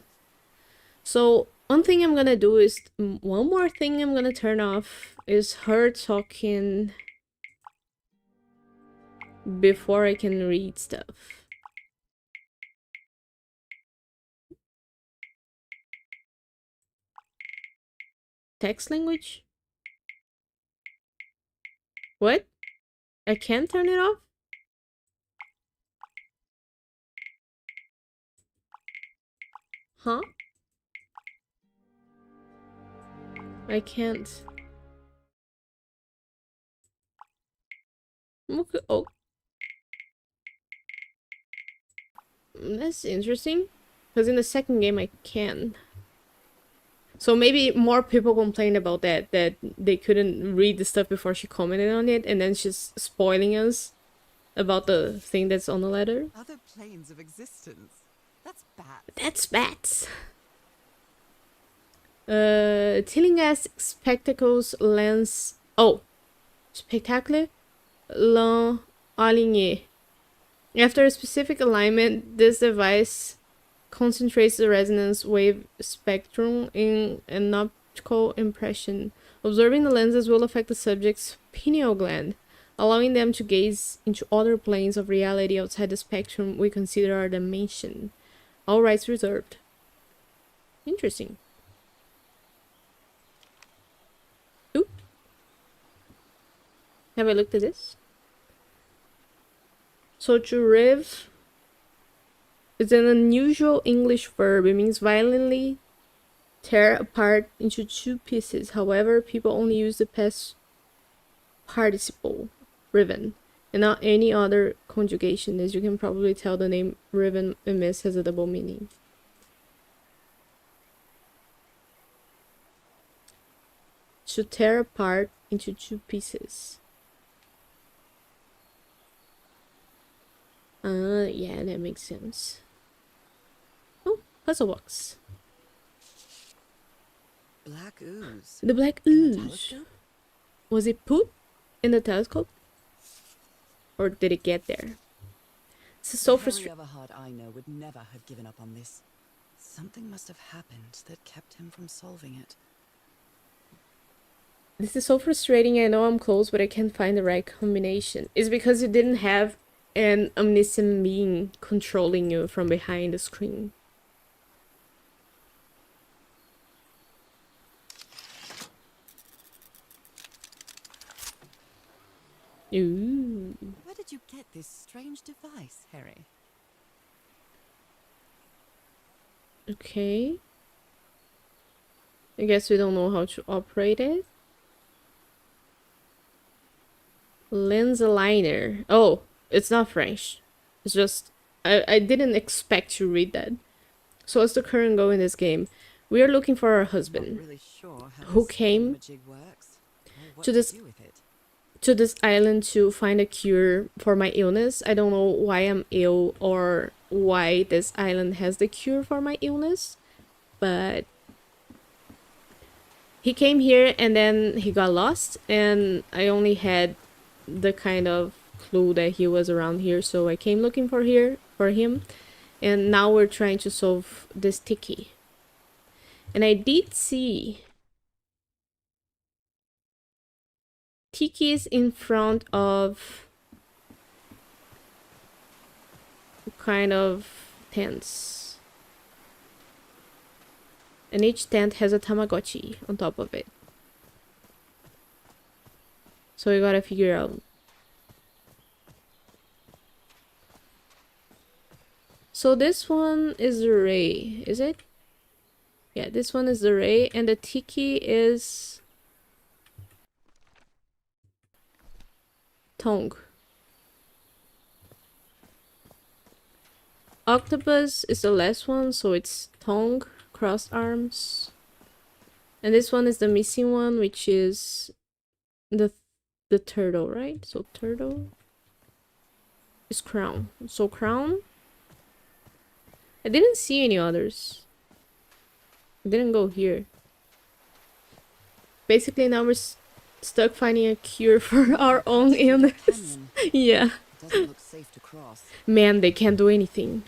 So, one thing I'm gonna do is... One more thing I'm gonna turn off is her talking before I can read stuff. Text language? What? I can't turn it off? Huh? I can't. Okay. Oh. That's interesting. Because in the second game I can. So maybe more people complained about that they couldn't read the stuff before she commented on it, and then she's spoiling us about the thing that's on the letter. Other planes of existence. That's bad. That's bats. Tillinghast spectacles lens. Oh, spectacle aligné. After a specific alignment, this device concentrates the resonance wave spectrum in an optical impression. Observing the lenses will affect the subject's pineal gland, allowing them to gaze into other planes of reality outside the spectrum we consider our dimension. All rights reserved. Interesting. Ooh. Have I looked at this? So to riv is an unusual English verb. It means violently tear apart into two pieces. However, people only use the past participle, riven, and not any other conjugation. As you can probably tell, the name riven amiss has a double meaning. To tear apart into two pieces. Yeah, that makes sense. Oh, puzzle box. Black ooze. The black In the ooze. telescope? Was it put in the telescope? Or did it get there? This is so Harry frustrating. Everhard I know would never have given up on this. Something must have happened that kept him from solving it. This is so frustrating. I know I'm close, but I can't find the right combination. It's because you didn't have an omniscient being controlling you from behind the screen. Ooh. Where did you get this strange device, Harry? Okay. I guess we don't know how to operate it. Lens aligner. Oh, it's not French. It's just I didn't expect to read that. So what's the current goal in this game? We are looking for our Not husband really sure how Who this came thingamajig works, or what to to this- do with it. to this island to find a cure for my illness. I don't know why I'm ill or why this island has the cure for my illness, but he came here and then he got lost, and I only had the kind of clue that he was around here, so I came looking for him, and now we're trying to solve this tiki. And I did see tikis in front of kind of tents, and each tent has a Tamagotchi on top of it. So we gotta figure out. So this one is the Ray, is it? Yeah, this one is the Ray, and the Tiki is Tongue. Octopus is the last one, so it's Tongue, crossed arms. And this one is the missing one, which is the turtle, right? So turtle is crown. So crown. I didn't see any others. I didn't go here. Basically, now we're stuck finding a cure for our own illness. Canyon. Yeah. It doesn't look safe to cross. Man, they can't do anything.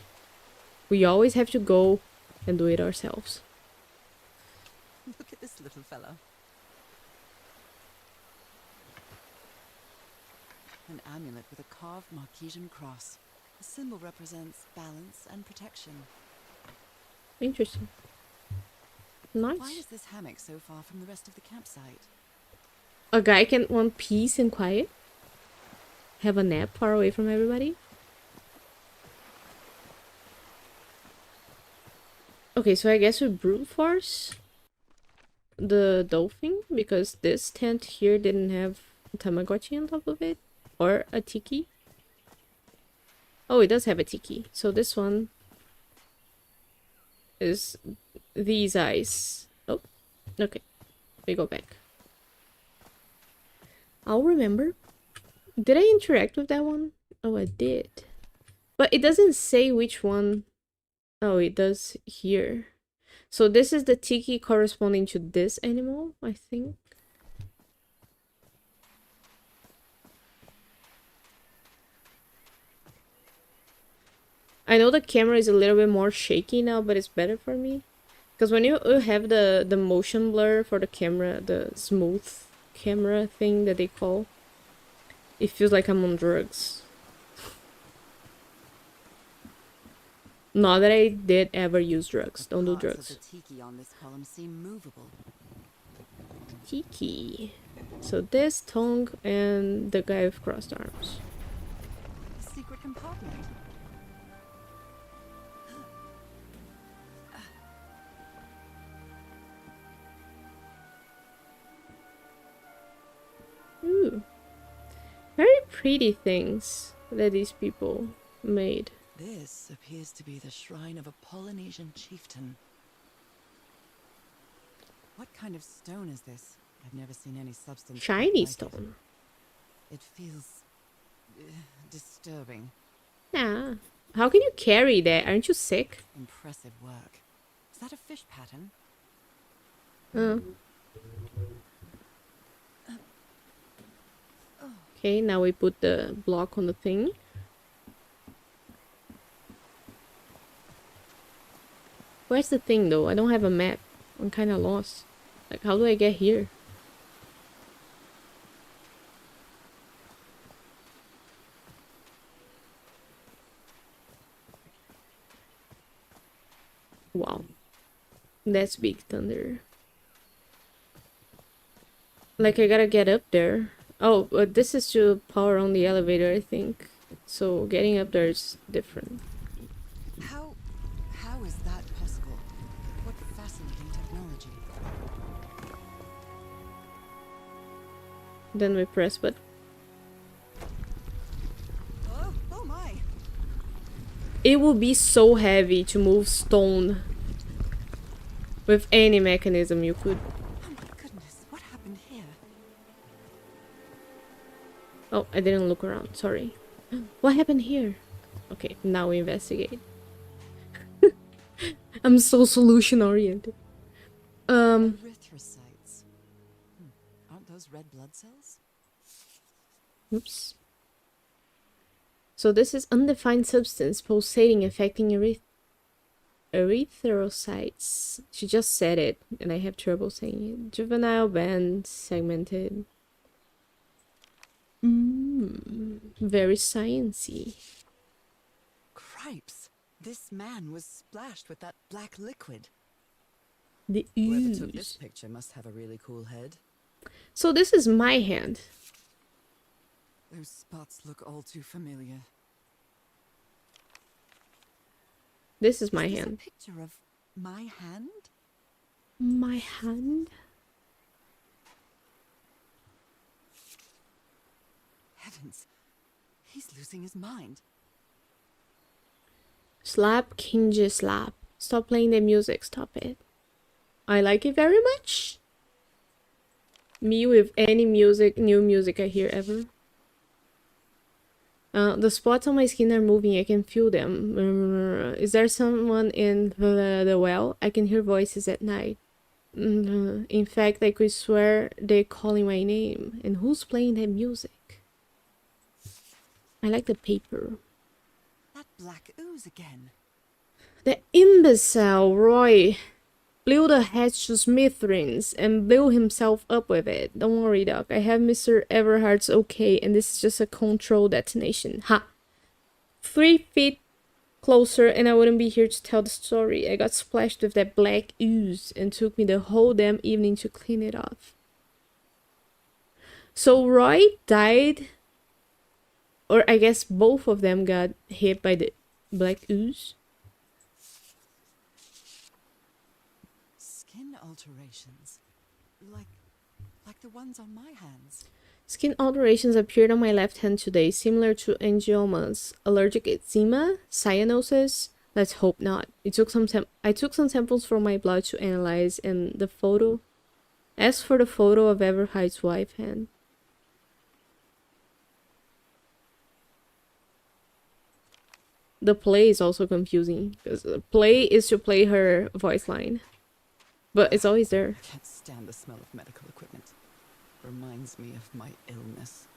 We always have to go and do it ourselves. Look at this little fella. An amulet with a carved Marquesian cross. The symbol represents balance and protection. Interesting. Why Nice. is this hammock so far from the rest of the campsite? A guy can want peace and quiet? Have a nap far away from everybody? Okay, so I guess we brute force the dolphin, because this tent here didn't have a Tamagotchi on top of it. Or a tiki. Oh, it does have a tiki. So this one is these eyes. Oh, okay. We go back. I'll remember. Did I interact with that one? Oh, I did. But it doesn't say which one. Oh, it does here. So this is the tiki corresponding to this animal, I think. I know the camera is a little bit more shaky now, but it's better for me. Because when you have the motion blur for the camera, the smooth camera thing that they call, it feels like I'm on drugs. Not that I did ever use drugs. Don't do Parts of drugs. the tiki on this column seem movable. Tiki. So this tongue and the guy with crossed arms. A secret compartment. Ooh. Very pretty things that these people made. This appears to be the shrine of a Polynesian chieftain. What kind of stone is this? I've never seen any substance quite Shiny like stone. It feels disturbing. Yeah. How can you carry that? Aren't you sick? Impressive work. Is that a fish pattern? Okay, now we put the block on the thing. Where's the thing though? I don't have a map. I'm kind of lost. Like, how do I get here? Wow. That's big thunder. Like, I gotta get up there. Oh, but this is to power on the elevator, I think. So getting up there is different. How is that possible? What fascinating technology. Then we press, but Oh my. it would be so heavy to move stone with any mechanism you could. Oh my goodness, what happened here? Oh, I didn't look around, sorry. What happened here? Okay, now we investigate. I'm so solution oriented. Erythrocytes. Aren't those red blood cells? Oops. So this is undefined substance pulsating affecting erythrocytes. She just said it, and I have trouble saying it. Juvenile band segmented. Very sciencey. Cripes! This man was splashed with that black liquid. The Whoever took this ooze. picture must have a really cool head. So this is my hand. Those spots look all too familiar. This is my Is this hand. a picture of my hand? My hand? Heavens, he's losing his mind. Slap, Kinji, slap. Stop playing the music, stop it. I like it very much. Me with any music, new music I hear ever. The spots on my skin are moving, I can feel them. Is there someone in the well? I can hear voices at night. In fact, I could swear they're calling my name. And who's playing that music? I like the paper. That black ooze again. The imbecile Roy blew the hatch to smithereens and blew himself up with it. Don't worry, Doc. I have Mr. Everhart's okay, and this is just a control detonation. Ha! 3 feet closer and I wouldn't be here to tell the story. I got splashed with that black ooze and took me the whole damn evening to clean it off. So Roy died, or I guess both of them got hit by the black ooze. Skin alterations. Like the ones on my hands. Skin alterations appeared on my left hand today, similar to angiomas, allergic eczema, cyanosis. Let's hope not. I took some samples from my blood to analyze, and the photo. As for the photo of Everhart's wife hand. the play is also confusing because the play is to play her voice line, but it's always there. I can't stand the smell of medical equipment. Reminds me of my illness.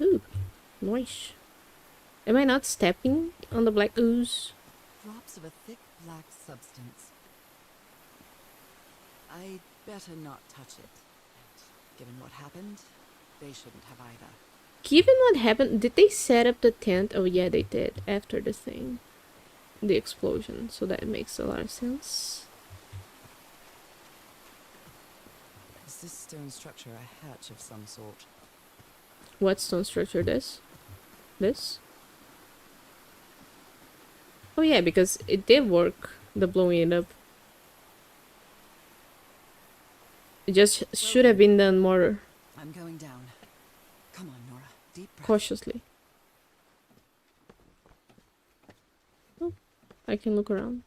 Ooh, nice. Am I not stepping on the black ooze? Drops of a thick black substance. I'd better not touch it. Given what happened, they shouldn't have either. Given what happened, did they set up the tent? Oh yeah, they did after the thing. The explosion, so that makes a lot of sense. Is this stone structure a hatch of some sort? What stone structure this? This? Oh yeah, because it did work, the blowing it up. It just should have been done more I'm going down. Come on, Nora. Deep breath. cautiously. Oh, I can look around.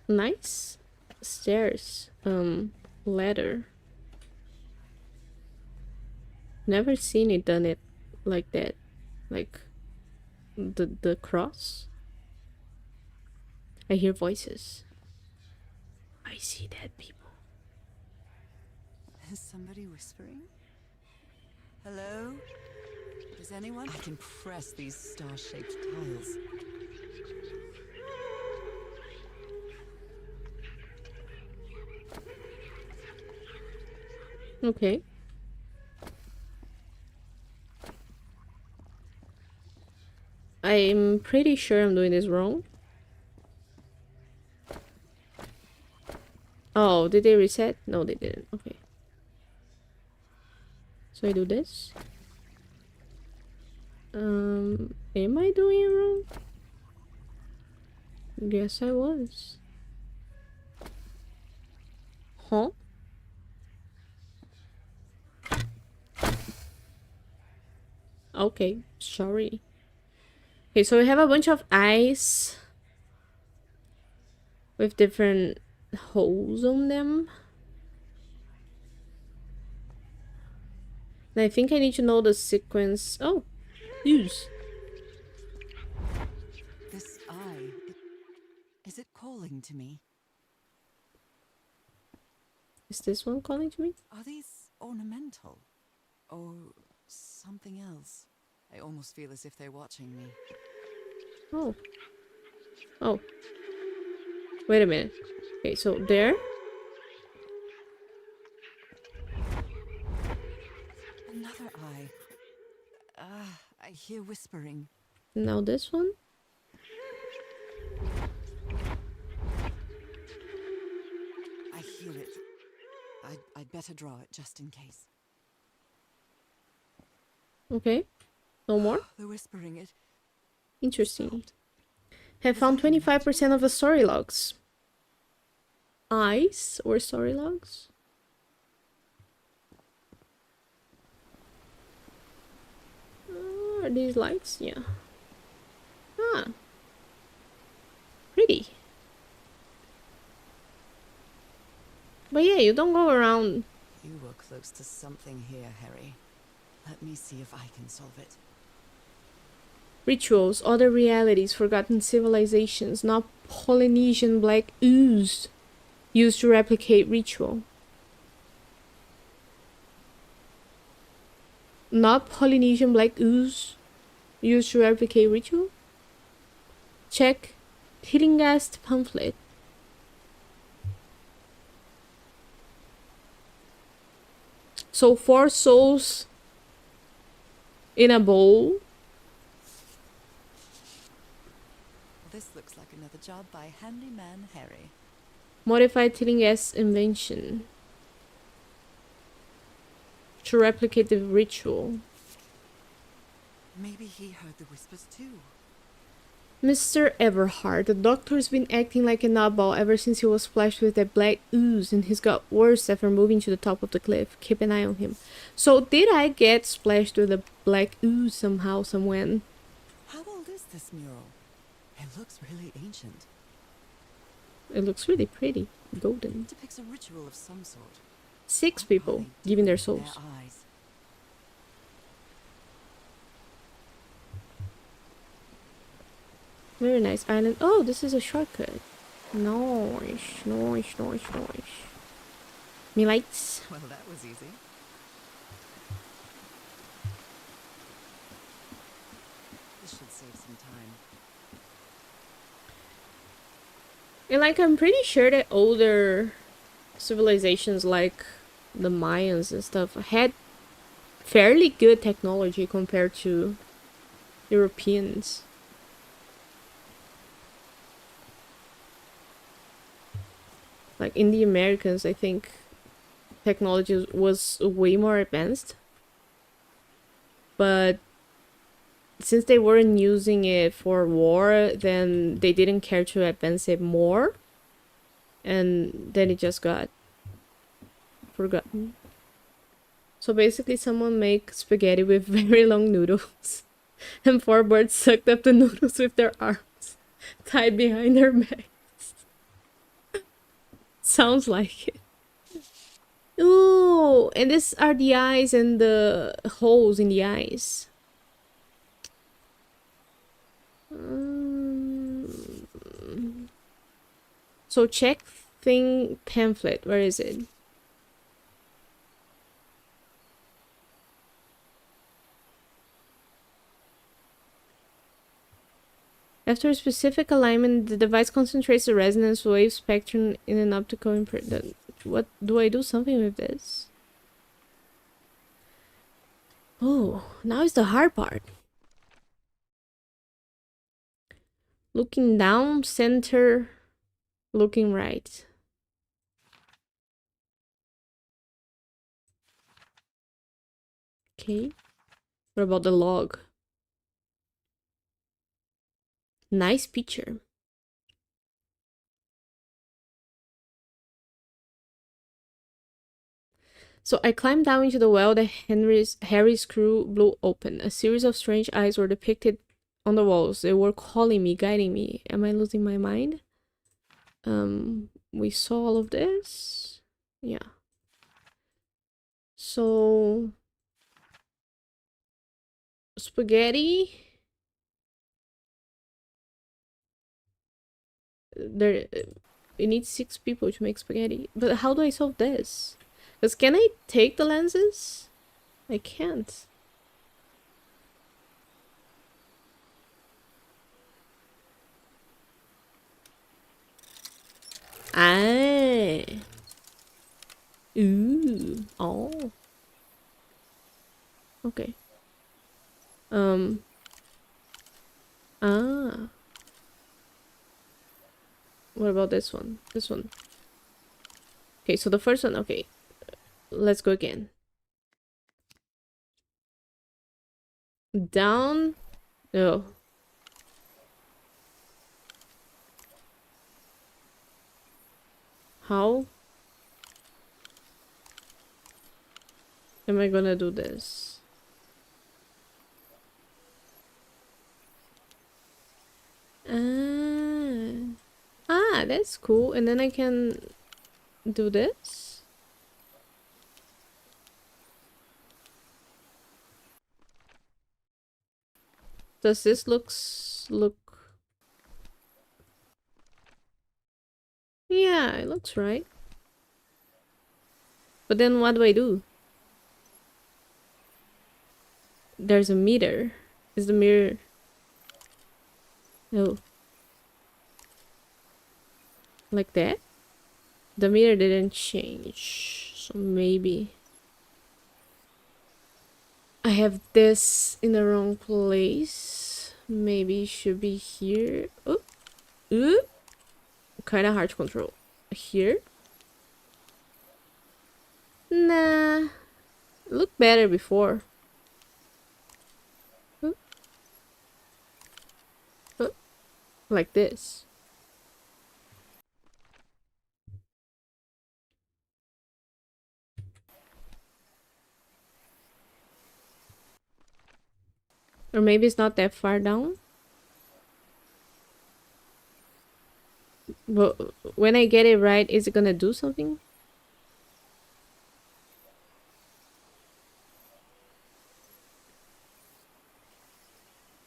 Nice stairs. Ladder. Never seen it done it like that. Like the cross. I hear voices. I see dead people. Is somebody whispering? Hello? Is anyone? I can press these star-shaped tiles. Okay. I'm pretty sure I'm doing this wrong. Oh, did they reset? No, they didn't. Okay. So I do this. Am I doing it wrong? Guess I was. Huh? Okay, sorry. Okay, so we have a bunch of eyes with different holes on them. And I think I need to know the sequence. Oh, use. This eye, is it calling to me? Is this one calling to me? Are these ornamental? Or something else? I almost feel as if they're watching me. Oh. Oh. Wait a minute. Okay, so there. Another eye. I hear whispering. Now this one. I hear it. I'd better draw it just in case. Okay. No more? The whispering, it Interesting. stopped. Have found 25% of the story logs. Eyes or story logs? Are these lights? Yeah. Ah. Pretty. But yeah, you don't go around. You were close to something here, Harry. Let me see if I can solve it. Rituals, other realities, forgotten civilizations, not Polynesian black ooze used to replicate ritual. Not Polynesian black ooze used to replicate ritual? Check Tillinghast pamphlet. So 4 souls in a bowl. This looks like another job by Handyman Harry. Modified Tillinghast invention to replicate the ritual. Maybe he heard the whispers too. Mr. Everhard, the doctor's been acting like a nutball ever since he was splashed with that black ooze, and he's got worse after moving to the top of the cliff. Keep an eye on him. So did I get splashed with a black ooze somehow, somewhen? How old is this mural? It looks really ancient. It looks really pretty. Golden. It depicts a ritual of some sort. 6 What people are they giving their doing with souls. their eyes? Very nice island. Oh, this is a shortcut. Nice, nice, nice, nice. Me lights. Well, that was easy. This should save some time. And like, I'm pretty sure that older civilizations like the Mayans and stuff had fairly good technology compared to Europeans. Like in the Americans, I think technology was way more advanced. But since they weren't using it for war, then they didn't care to advance it more. And then it just got forgotten. So basically someone make spaghetti with very long noodles. And 4 birds sucked up the noodles with their arms, tied behind their backs. Sounds like it. Ooh, and these are the eyes and the holes in the eyes. So check thing pamphlet. Where is it? After a specific alignment, the device concentrates the resonance wave spectrum in an optical imprint. What do I do something with this? Oh, now is the hard part. Looking down, center, looking right. Okay. What about the log? Nice picture. So I climbed down into the well that Harry's crew blew open. A series of strange eyes were depicted on the walls. They were calling me, guiding me. Am I losing my mind? We saw all of this. Yeah. So spaghetti. There, it needs 6 people to make spaghetti. But how do I solve this? Because can I take the lenses? I can't. Ah. Ooh. Oh. Okay. Ah. What about this one? This one. Okay, so the first one, okay. Let's go again. Down. No. How am I gonna do this? Ah, that's cool. And then I can do this. Does this look? Yeah, it looks right. But then what do I do? There's a meter. Is the mirror? No. Like that? The meter didn't change. So maybe I have this in the wrong place. Maybe it should be here. Oh. Ooh. Kind of hard to control. Here? Nah. It looked better before. Oh. Oh. Like this. Or maybe it's not that far down. But when I get it right, is it gonna do something?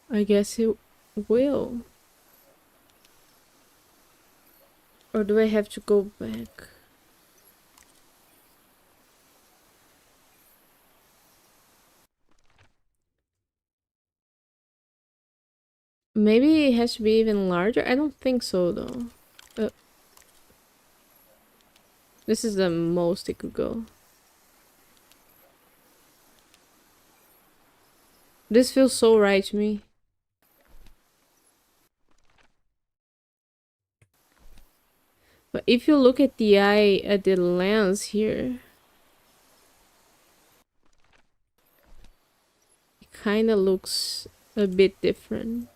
I guess it will. Or do I have to go back? Maybe it has to be even larger? I don't think so though. This is the most it could go. This feels so right to me. But if you look at the eye at the lens here, it kind of looks a bit different.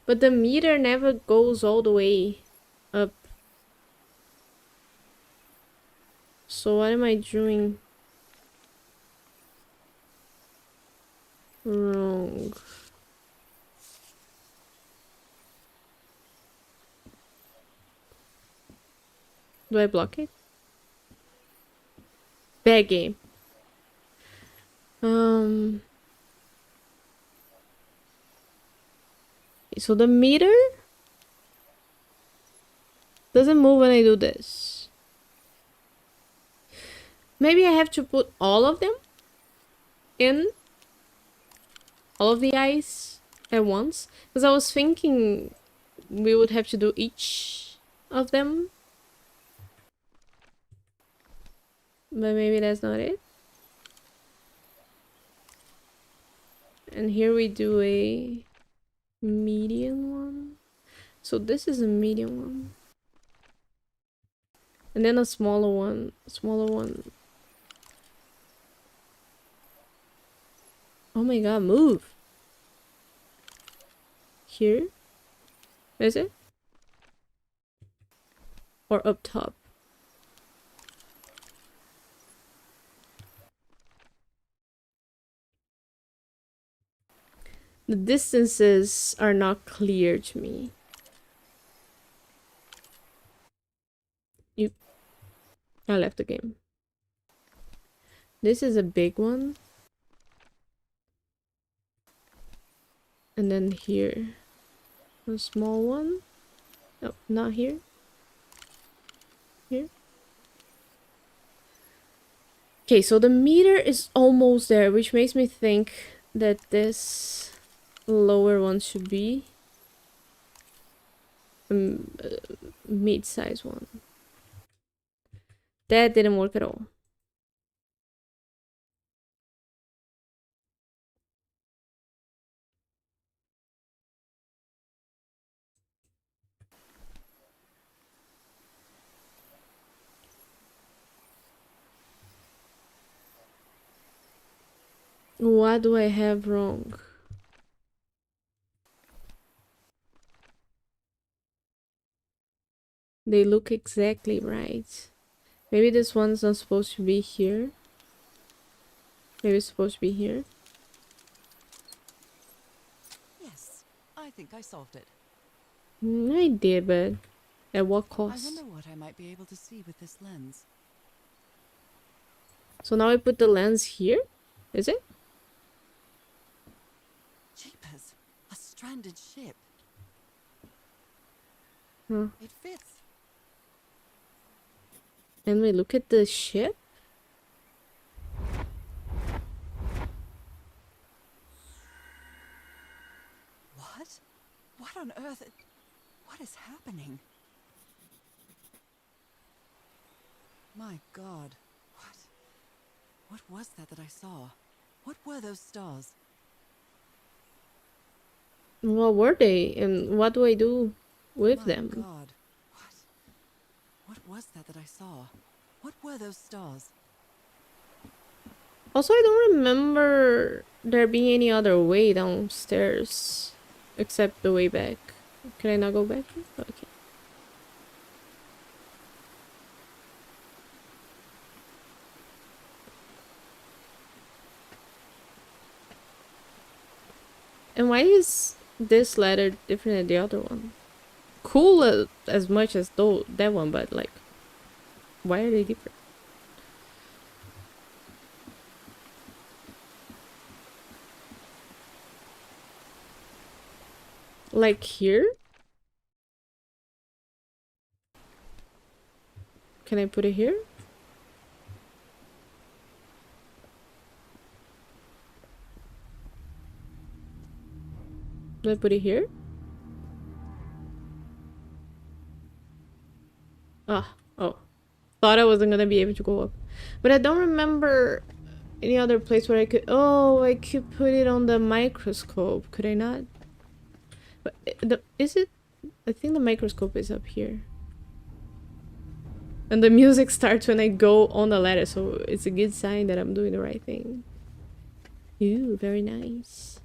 But the meter never goes all the way up. So what am I doing wrong? Do I block it? Bad game. So the meter doesn't move when I do this. Maybe I have to put all of them in, all of the eyes at once, because I was thinking we would have to do each of them, but maybe that's not it. And here we do a medium one. So this is a medium one. And then a smaller one. Oh my god, move! Here? Is it? Or up top? The distances are not clear to me. I left the game. This is a big one. And then here. A small one. No, not here. Here. Okay, so the meter is almost there, which makes me think that this lower one should be a mid-size one. That didn't work at all. What do I have wrong? They look exactly right. Maybe this one's not supposed to be here. Maybe it's supposed to be here. Yes, I think I solved it. I did, but at what I cost? wonder what I might be able to see with this lens. So now I put the lens here? Is it? Jeepers, a stranded ship. Huh. It fits. And we look at the ship? What? What on earth? What is happening? My God. What was that I saw? What were those stars? What were they? And what do I do with My them? God. What was that I saw? What were those stars? Also, I don't remember there being any other way downstairs except the way back. Can I not go back? Okay. And why is this letter different than the other one? cool as much as that one, but like, why are they different? Like here? Can I put it here? Do I put it here? Ah, oh. Thought I wasn't gonna be able to go up. But I don't remember any other place where I could... Oh, I could put it on the microscope. Could I not? But is it... I think the microscope is up here. And the music starts when I go on the ladder, so it's a good sign that I'm doing the right thing. Ooh, very nice.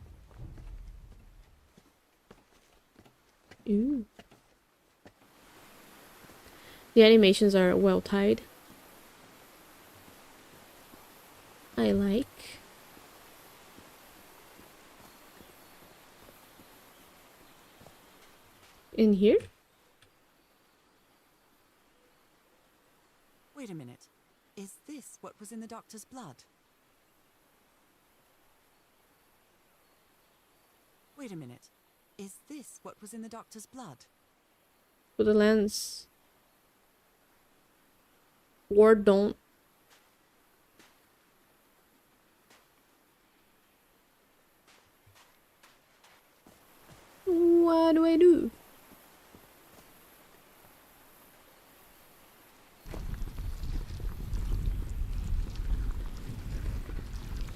Ooh. The animations are well tied. I like. In here? Wait a minute. Is this what was in the doctor's blood? Wait a minute. Is this what was in the doctor's blood? With the lens. Or don't. What do I do?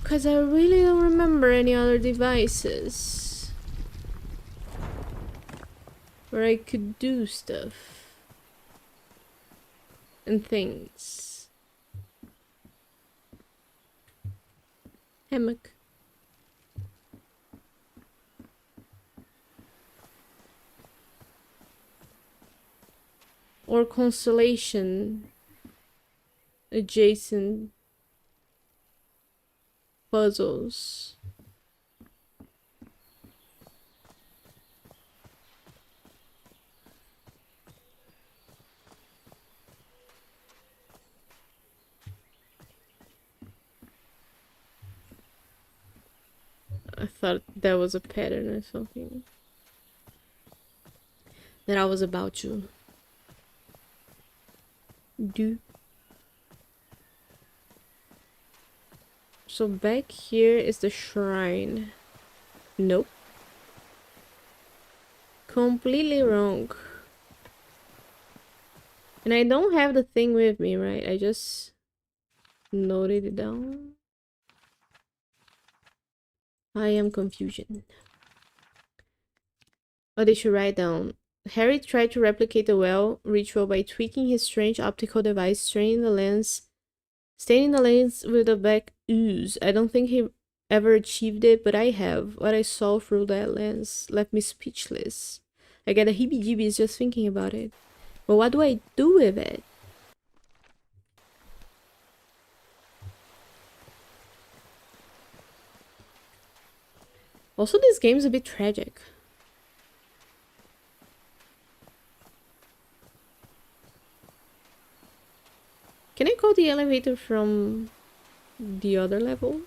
Because I really don't remember any other devices where I could do stuff and things. Hammock. Or constellation adjacent puzzles. I thought that was a pattern or something that I was about to do. So back here is the shrine. Nope. Completely wrong. And I don't have the thing with me, right? I just noted it down. I am confusion. Oh, they should write down. Harry tried to replicate the well ritual by tweaking his strange optical device, staining the lens with a black ooze. I don't think he ever achieved it, but I have. What I saw through that lens left me speechless. I get a heebie-jeebies just thinking about it. But what do I do with it? Also, this game's a bit tragic. Can I call the elevator from the other level?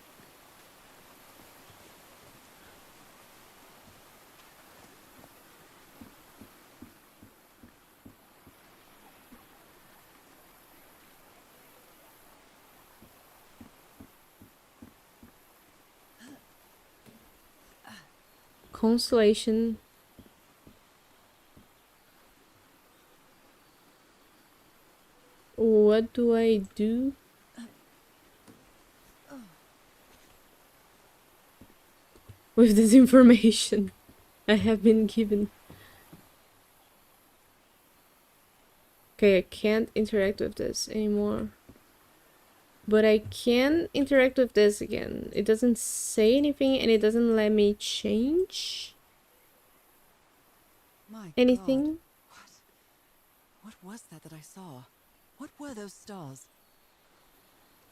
Constellation. What do I do? With this information I have been given. Okay, I can't interact with this anymore. But I can interact with this again. It doesn't say anything and it doesn't let me change anything. God. What was that I saw? What were those stars?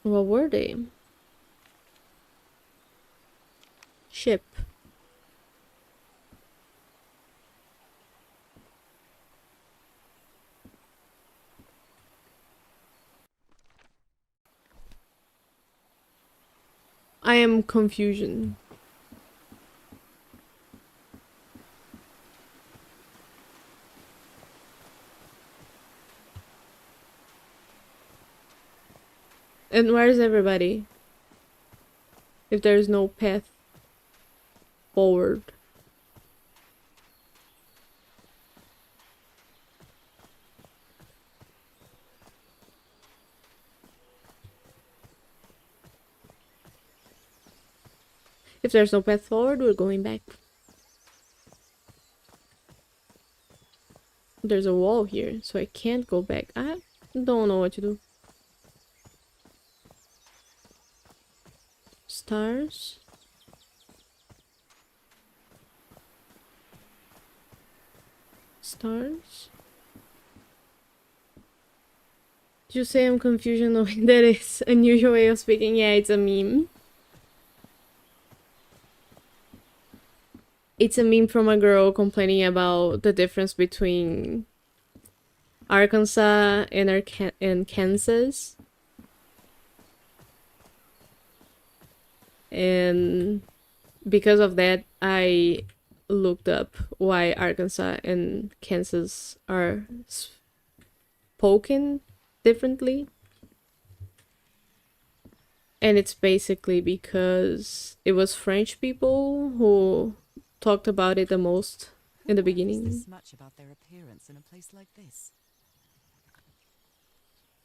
What were they? Ship. I am confusion. And where's everybody? If there's no path forward. If there's no path forward, we're going back. There's a wall here, so I can't go back. I don't know what to do. Stars. Stars. Did you say I'm confusion knowing that it's an unusual way of speaking? Yeah, it's a meme. It's a meme from a girl complaining about the difference between Arkansas and Kansas. And because of that, I looked up why Arkansas and Kansas are spoken differently. And it's basically because it was French people who talked about it the most in the beginning. This much about their appearance in a place like this.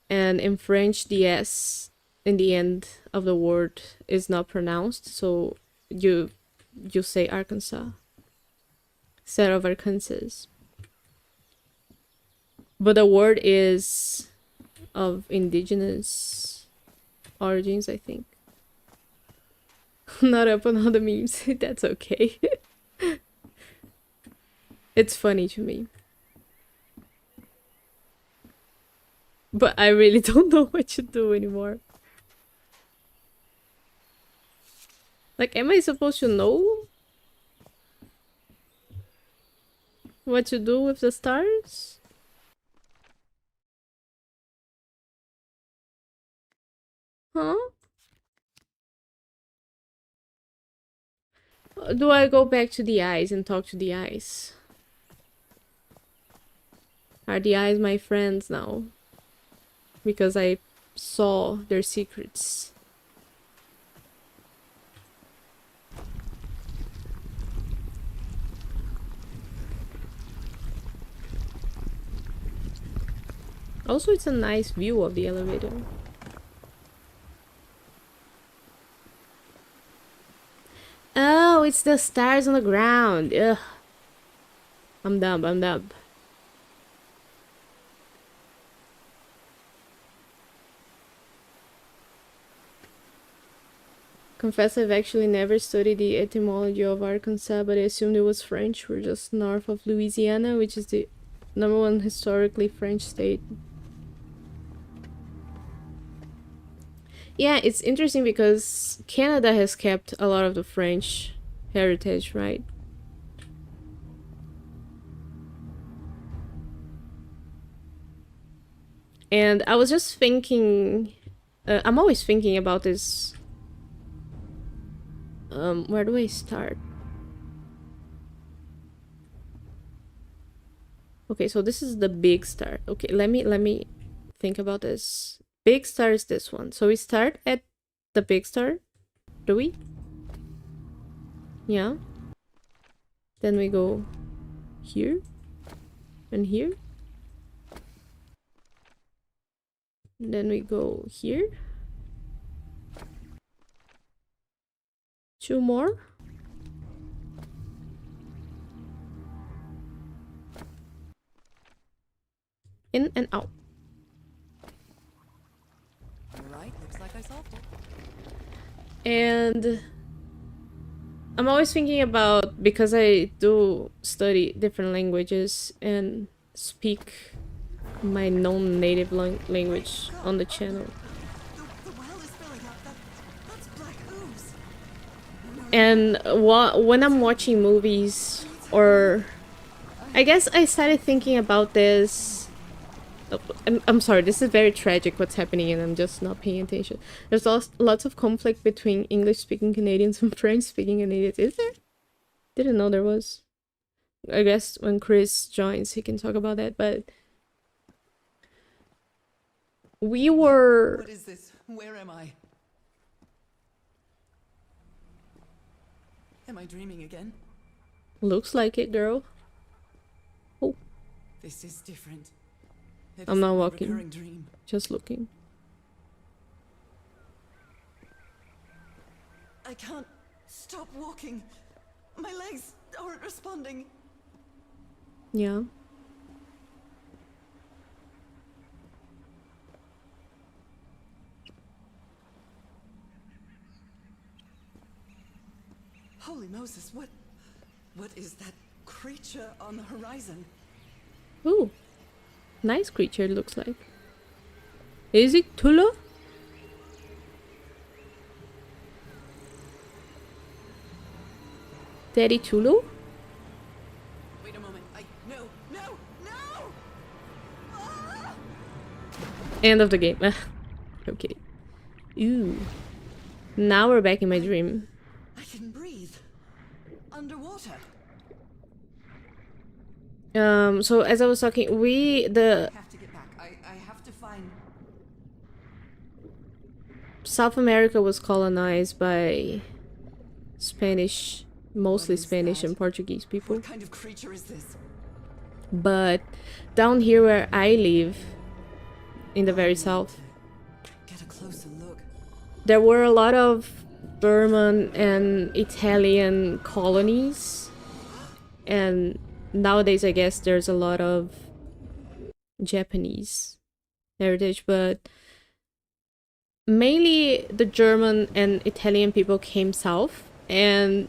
And in French, the S in the end of the word is not pronounced, so you say Arkansas instead of Arkansas. But the word is of indigenous origins, I think. Not up on all the memes. That's okay. It's funny to me. But I really don't know what to do anymore. Like, am I supposed to know what to do with the stars? Huh? Do I go back to the eyes and talk to the eyes? Are the eyes my friends now? Because I saw their secrets. Also, it's a nice view of the elevator. Oh, it's the stars on the ground. Ugh. I'm dumb. Confess I've actually never studied the etymology of Arkansas, but I assumed it was French. We're just north of Louisiana, which is the #1 historically French state. Yeah, it's interesting because Canada has kept a lot of the French heritage, right? And I was just thinking, I'm always thinking about this. Where do I start? Okay, so this is the big star. Okay, let me think about this. Big star is this one. So we start at the big star, do we? Yeah. Then we go here and here. And then we go here. 2 more. In and out. You're right, looks like I solved it. And I'm always thinking about, because I do study different languages and speak my non-native language on the channel. The well is filling up. That's black ooze. And when I'm watching movies, or I guess I started thinking about this I'm sorry, this is very tragic what's happening and I'm just not paying attention. There's lots of conflict between English-speaking Canadians and French-speaking Canadians. Is there? Didn't know there was. I guess when Chris joins, he can talk about that, but we were... What is this? Where am I? Am I dreaming again? Looks like it, girl. Oh, This is different. It I'm isn't not my walking. recurring dream. just looking. I can't stop walking. My legs aren't responding. Yeah. Holy Moses, what is that creature on the horizon? Ooh. Nice creature, it looks like. Is it Tula? Daddy Tulu? Wait a moment. No! Ah! End of the game. Okay. Ooh. Now we're back in my dream. I can breathe. Underwater. So as I was talking, I have to get back. I have to find... South America was colonized by Spanish, mostly What is Spanish that? and Portuguese people. What kind of creature is this? But down here where I live, in the very south, Get a closer look. there were a lot of German and Italian colonies, and nowadays I guess there's a lot of Japanese heritage, but mainly the German and Italian people came south, and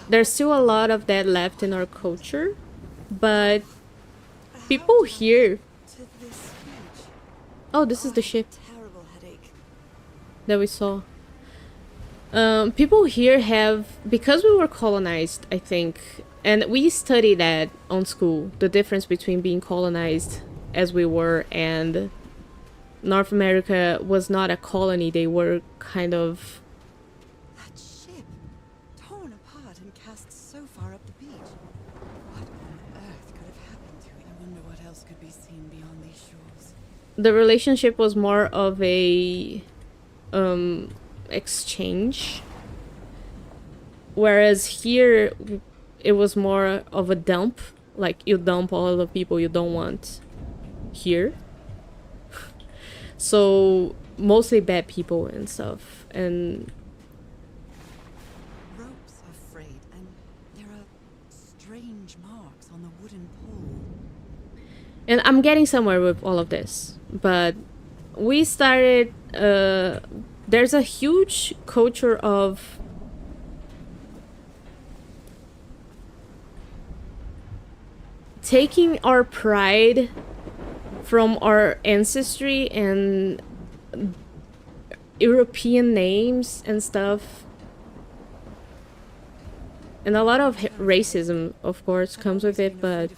there's still a lot of that left in our culture, but people here... To this beach. Oh, this is the ship Terrible headache. that we saw. People here have, because we were colonized, I think, and we studied that on school, the difference between being colonized as we were and North America was not a colony. They were kind of... That ship. Torn apart and cast so far up the beach. What on earth could have happened to it? I wonder what else could be seen beyond these shores. The relationship was more of a exchange, whereas here it was more of a dump, like you dump all the people you don't want here. So mostly bad people and stuff, and Ropes are frayed, and there are strange marks on the wooden pole. I'm getting somewhere with all of this, but we started there's a huge culture of taking our pride from our ancestry and European names and stuff. And a lot of racism, of course, comes with it, but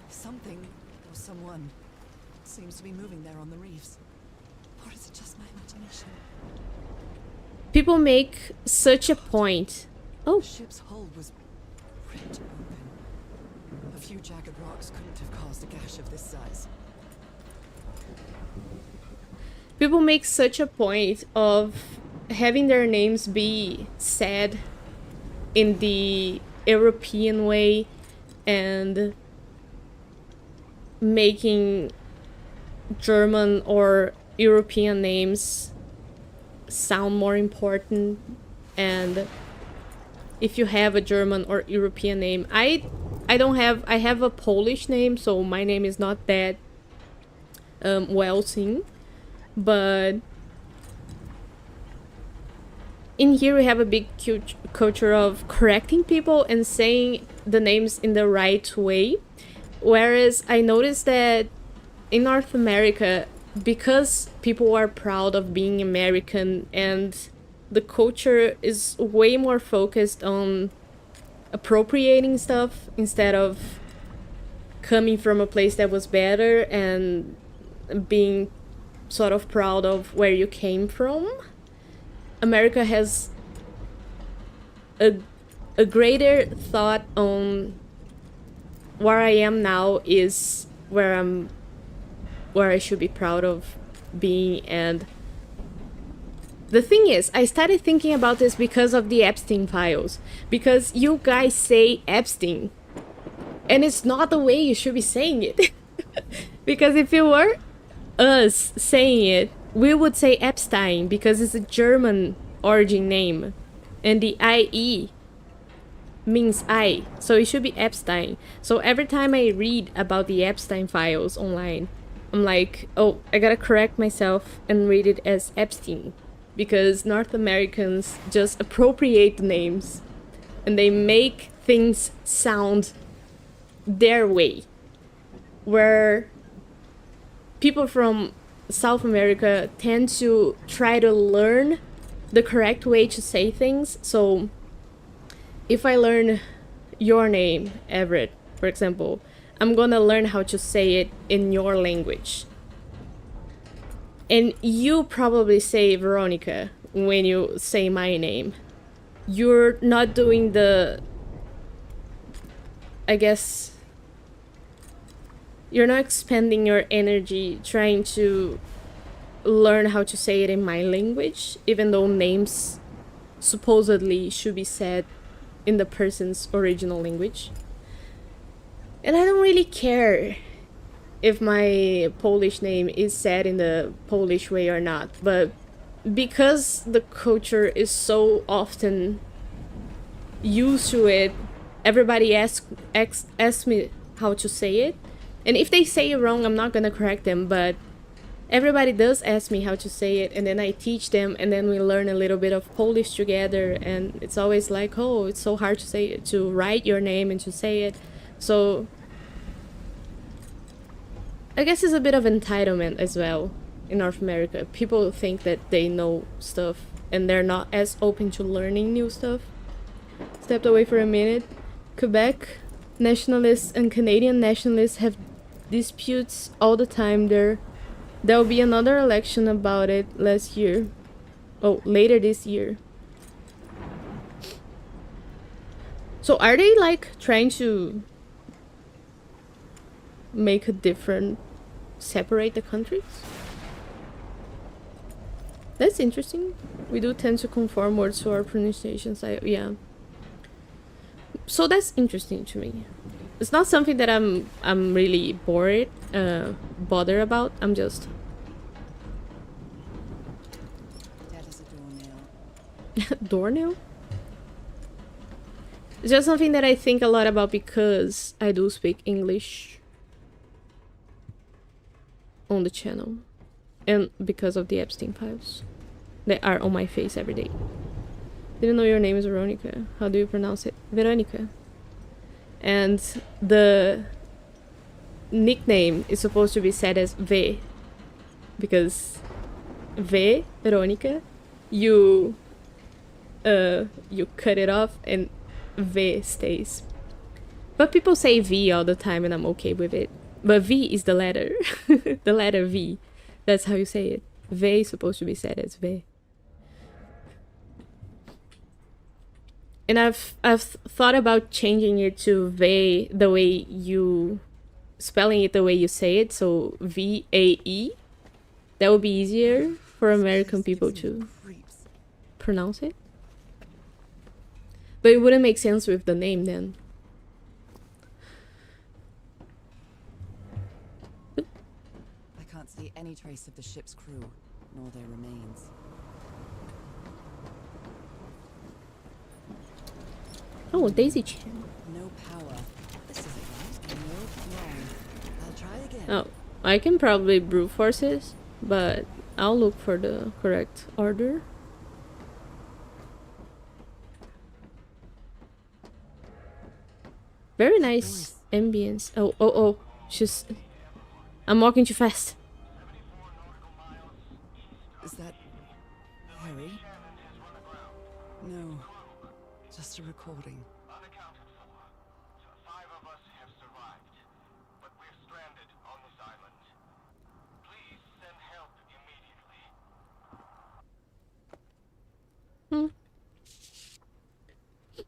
Something or someone seems to be moving there on the reefs. Or is it just my imagination? people make such a point. Oh, The ship's hull was ripped open. A few jagged rocks couldn't have caused a gash of this size. people make such a point of having their names be said in the European way and making German or European names sound more important. And if you have a German or European name, I have a Polish name, so my name is not that well seen, but in here we have a big culture of correcting people and saying the names in the right way. Whereas I noticed that in North America, because people are proud of being American and the culture is way more focused on appropriating stuff instead of coming from a place that was better and being sort of proud of where you came from. America has a greater thought on where I am now is where I should be proud of being. And the thing is, I started thinking about this because of the Epstein files, because you guys say Epstein and it's not the way you should be saying it. Because if it were us saying it, we would say Epstein because it's a German origin name and the IE means I, so it should be Epstein. So every time I read about the Epstein files online, I'm like, oh, I gotta correct myself and read it as Epstein, because North Americans just appropriate the names and they make things sound their way, where people from South America tend to try to learn the correct way to say things. So if I learn your name, Everett, for example, I'm gonna learn how to say it in your language. And you probably say Veronica when you say my name. You're not doing the... I guess... You're not expending your energy trying to learn how to say it in my language, even though names supposedly should be said in the person's original language. And I don't really care if my Polish name is said in the Polish way or not, but because the culture is so often used to it, everybody asks me how to say it. And if they say it wrong, I'm not gonna correct them, but everybody does ask me how to say it, and then I teach them, and then we learn a little bit of Polish together, and it's always like, oh, it's so hard to say it, to write your name and to say it. So I guess it's a bit of entitlement as well in North America. People think that they know stuff and they're not as open to learning new stuff. Stepped away for a minute. Quebec nationalists and Canadian nationalists have disputes all the time there. There'll be another election about it later this year. So are they like trying to make a different, separate the countries? That's interesting. We do tend to conform words to our pronunciations. Yeah. So that's interesting to me. It's not something that I'm really bothered about. I'm just... That is a doornail. Doornail? It's just something that I think a lot about because I do speak English on the channel. And because of the Epstein files that are on my face every day. Didn't know your name is Veronica. How do you pronounce it? Veronica. And the nickname is supposed to be said as V, because V, Veronica, you cut it off and V stays. But people say V all the time and I'm okay with it. But V is the letter. The letter V. That's how you say it. V is supposed to be said as V. And I've thought about changing it to V, the way you... spelling it the way you say it, so V-A-E. That would be easier for American people to pronounce it. But it wouldn't make sense with the name then. I can't see any trace of the ship's crew, nor their remains. Oh, Daisy Chan. No power. This isn't right. No, wrong. I'll try again. Oh, I can probably brute force it, but I'll look for the correct order. Very nice ambience. Oh. I'm walking too fast. Is that Harry? No, just a recording.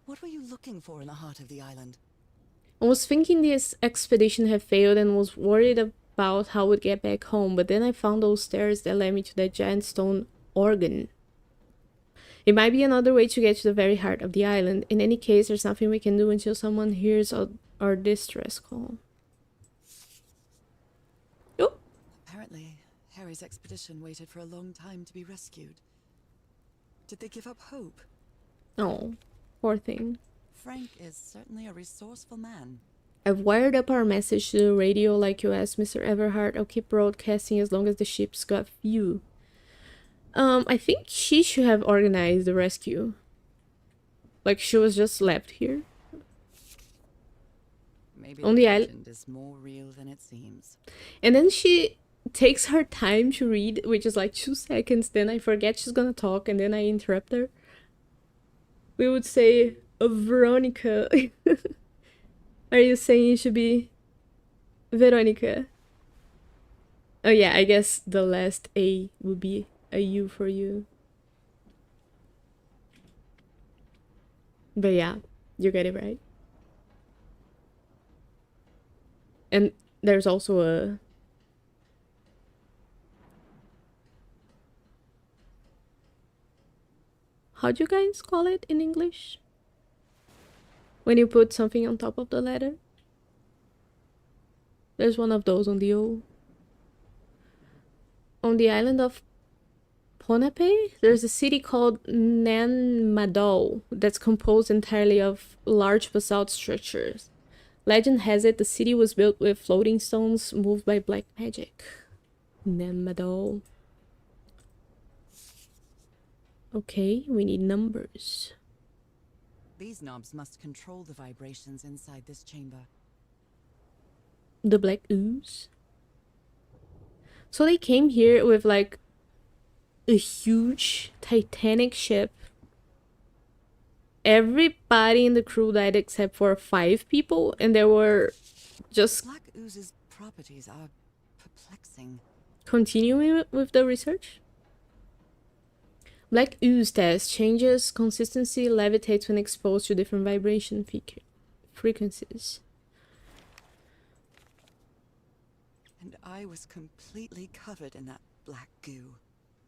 What were you looking for in the heart of the island? I was thinking this expedition had failed and was worried about how we'd get back home, but then I found those stairs that led me to that giant stone organ. It might be another way to get to the very heart of the island. In any case, there's nothing we can do until someone hears our distress call. Oh! Apparently, Harry's expedition waited for a long time to be rescued. Did they give up hope? Oh, poor thing. Frank is certainly a resourceful man. I've wired up our message to the radio like you asked, Mr. Everhart. I'll keep broadcasting as long as the ship's got fuel. I think she should have organized the rescue. Like, she was just left here. Maybe On the the island. legend is more real than it seems. And then she takes her time to read, which is like 2 seconds. Then I forget she's gonna talk, and then I interrupt her. We would say, Veronica. Are you saying it should be Veronica? Oh yeah, I guess the last A would be a U for you. But yeah, you get it right. And there's also a... How do you guys call it in English? When you put something on top of the letter? There's one of those on the O. On the island of Ponape, there's a city called Nan Madol that's composed entirely of large basalt structures. Legend has it the city was built with floating stones moved by black magic. Nan Madol. Okay, we need numbers. These knobs must control the vibrations inside this chamber. The black ooze. So they came here with like a huge Titanic ship. Everybody in the crew died except for 5 people, and there were just... Black ooze's properties are perplexing. Continuing with the research. Black ooze test changes consistency, levitates when exposed to different vibration frequencies. And I was completely covered in that black goo.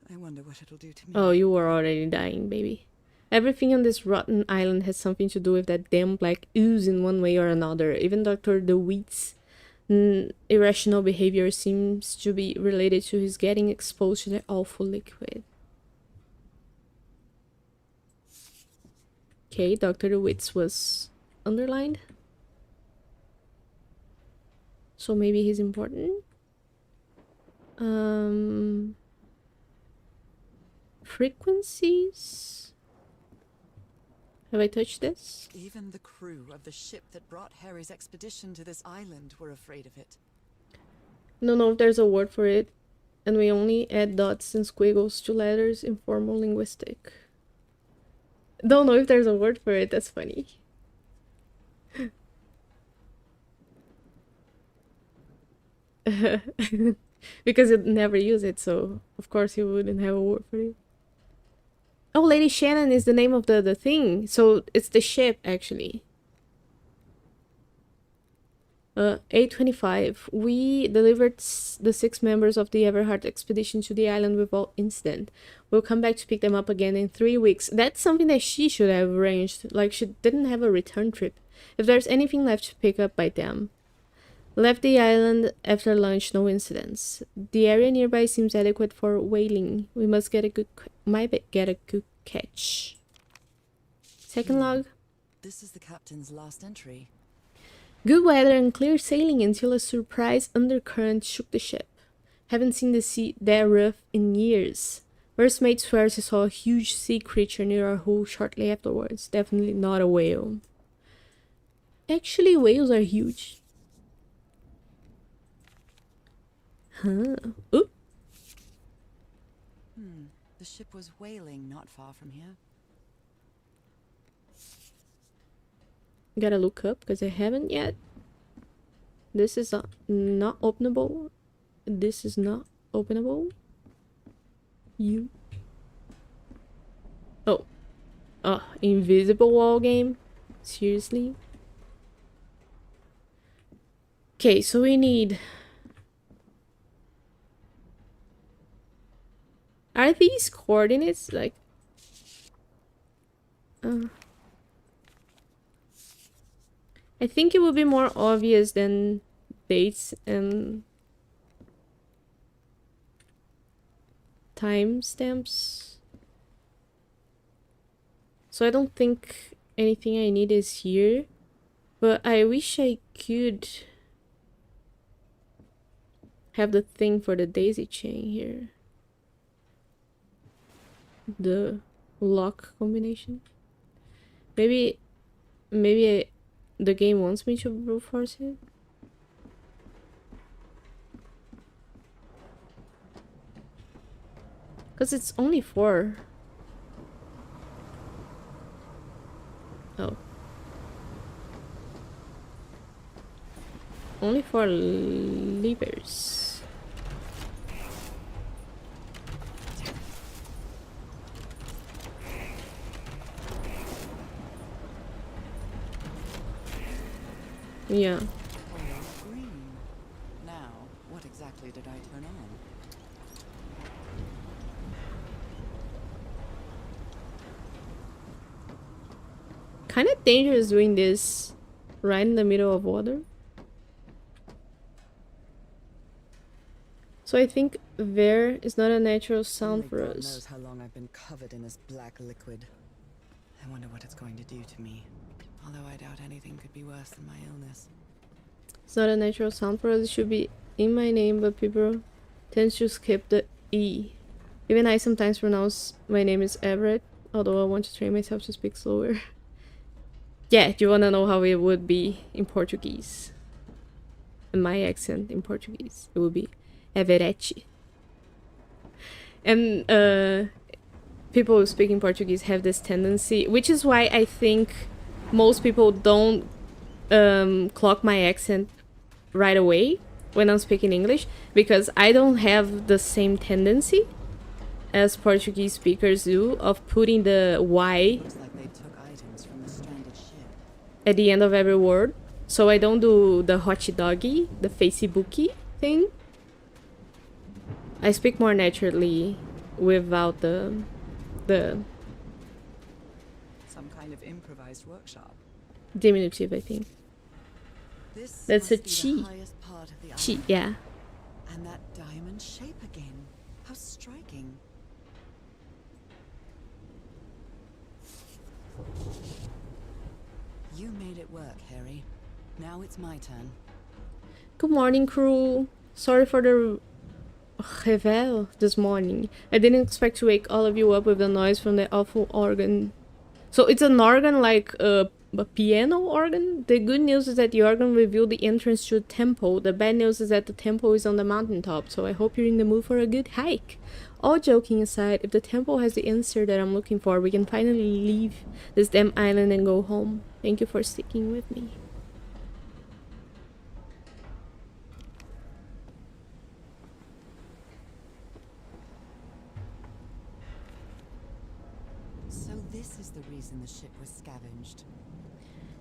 I wonder what it'll do to me. Oh, you were already dying, baby. Everything on this rotten island has something to do with that damn black ooze in one way or another. Even Dr. DeWitt's irrational behavior seems to be related to his getting exposed to the awful liquid. Okay, Dr. DeWitt's was underlined. So maybe he's important. Frequencies? Have I touched this? Even the crew of the ship that brought Harry's expedition to this island were afraid of it. I don't know if there's a word for it, and we only add dots and squiggles to letters in formal linguistic. Don't know if there's a word for it, that's funny. Because you'd never use it, so of course you wouldn't have a word for it. Oh, Lady Shannon is the name of the thing, so it's the ship actually. 8:25. We delivered the 6 members of the Everhart expedition to the island without incident. We'll come back to pick them up again in 3 weeks. That's something that she should have arranged. Like, she didn't have a return trip. If there's anything left to pick up by them. Left the island after lunch, no incidents. The area nearby seems adequate for whaling. We must get a good catch. Second log. This is the captain's last entry. Good weather and clear sailing until a surprise undercurrent shook the ship. Haven't seen the sea that rough in years. First mate swears he saw a huge sea creature near our hull shortly afterwards. Definitely not a whale. Actually, whales are huge. Huh. Oop. The ship was whaling not far from here. Gotta look up because I haven't yet. This is not openable. This is not openable. Oh. Oh, invisible wall game. Seriously? Okay, so we need... Are these coordinates like... I think it would be more obvious than dates and timestamps. So I don't think anything I need is here, but I wish I could have the thing for the daisy chain here. The lock combination. Maybe the game wants me to brute force it. Because it's only 4. Oh. Only 4 levers. Yeah. Oh, green. Now, what exactly did I turn on? Kind of dangerous doing this right in the middle of water. So I think there is not a natural sound Only for God us. knows how long I've been covered in this black liquid. I wonder what it's going to do to me. Although I doubt anything could be worse than my illness. It's not a natural sound for us. It should be in my name, but people tend to skip the E. Even I sometimes pronounce my name is Everett, although I want to train myself to speak slower. Yeah, you wanna know how it would be in Portuguese? My accent in Portuguese. It would be Everett. And people who speak in Portuguese have this tendency, which is why I think most people don't clock my accent right away when I'm speaking English, because I don't have the same tendency as Portuguese speakers do of putting the Y Looks like they took items from the stranded ship. at the end of every word. So I don't do the hot doggy, the Facebooky thing. I speak more naturally without the Some kind of improvised workshop. diminutive, I think. This That's a must be the chi. highest part of the Chi, island. yeah. And that diamond shape again. How striking. You made it work, Harry. Now it's my turn. Good morning, crew. Sorry for the revel this morning. I didn't expect to wake all of you up with the noise from the awful organ. So it's an organ like a piano organ? The good news is that the organ revealed the entrance to the temple. The bad news is that the temple is on the mountaintop, so I hope you're in the mood for a good hike. All joking aside, if the temple has the answer that I'm looking for, we can finally leave this damn island and go home. Thank you for sticking with me. So this is the reason the ship was scavenged.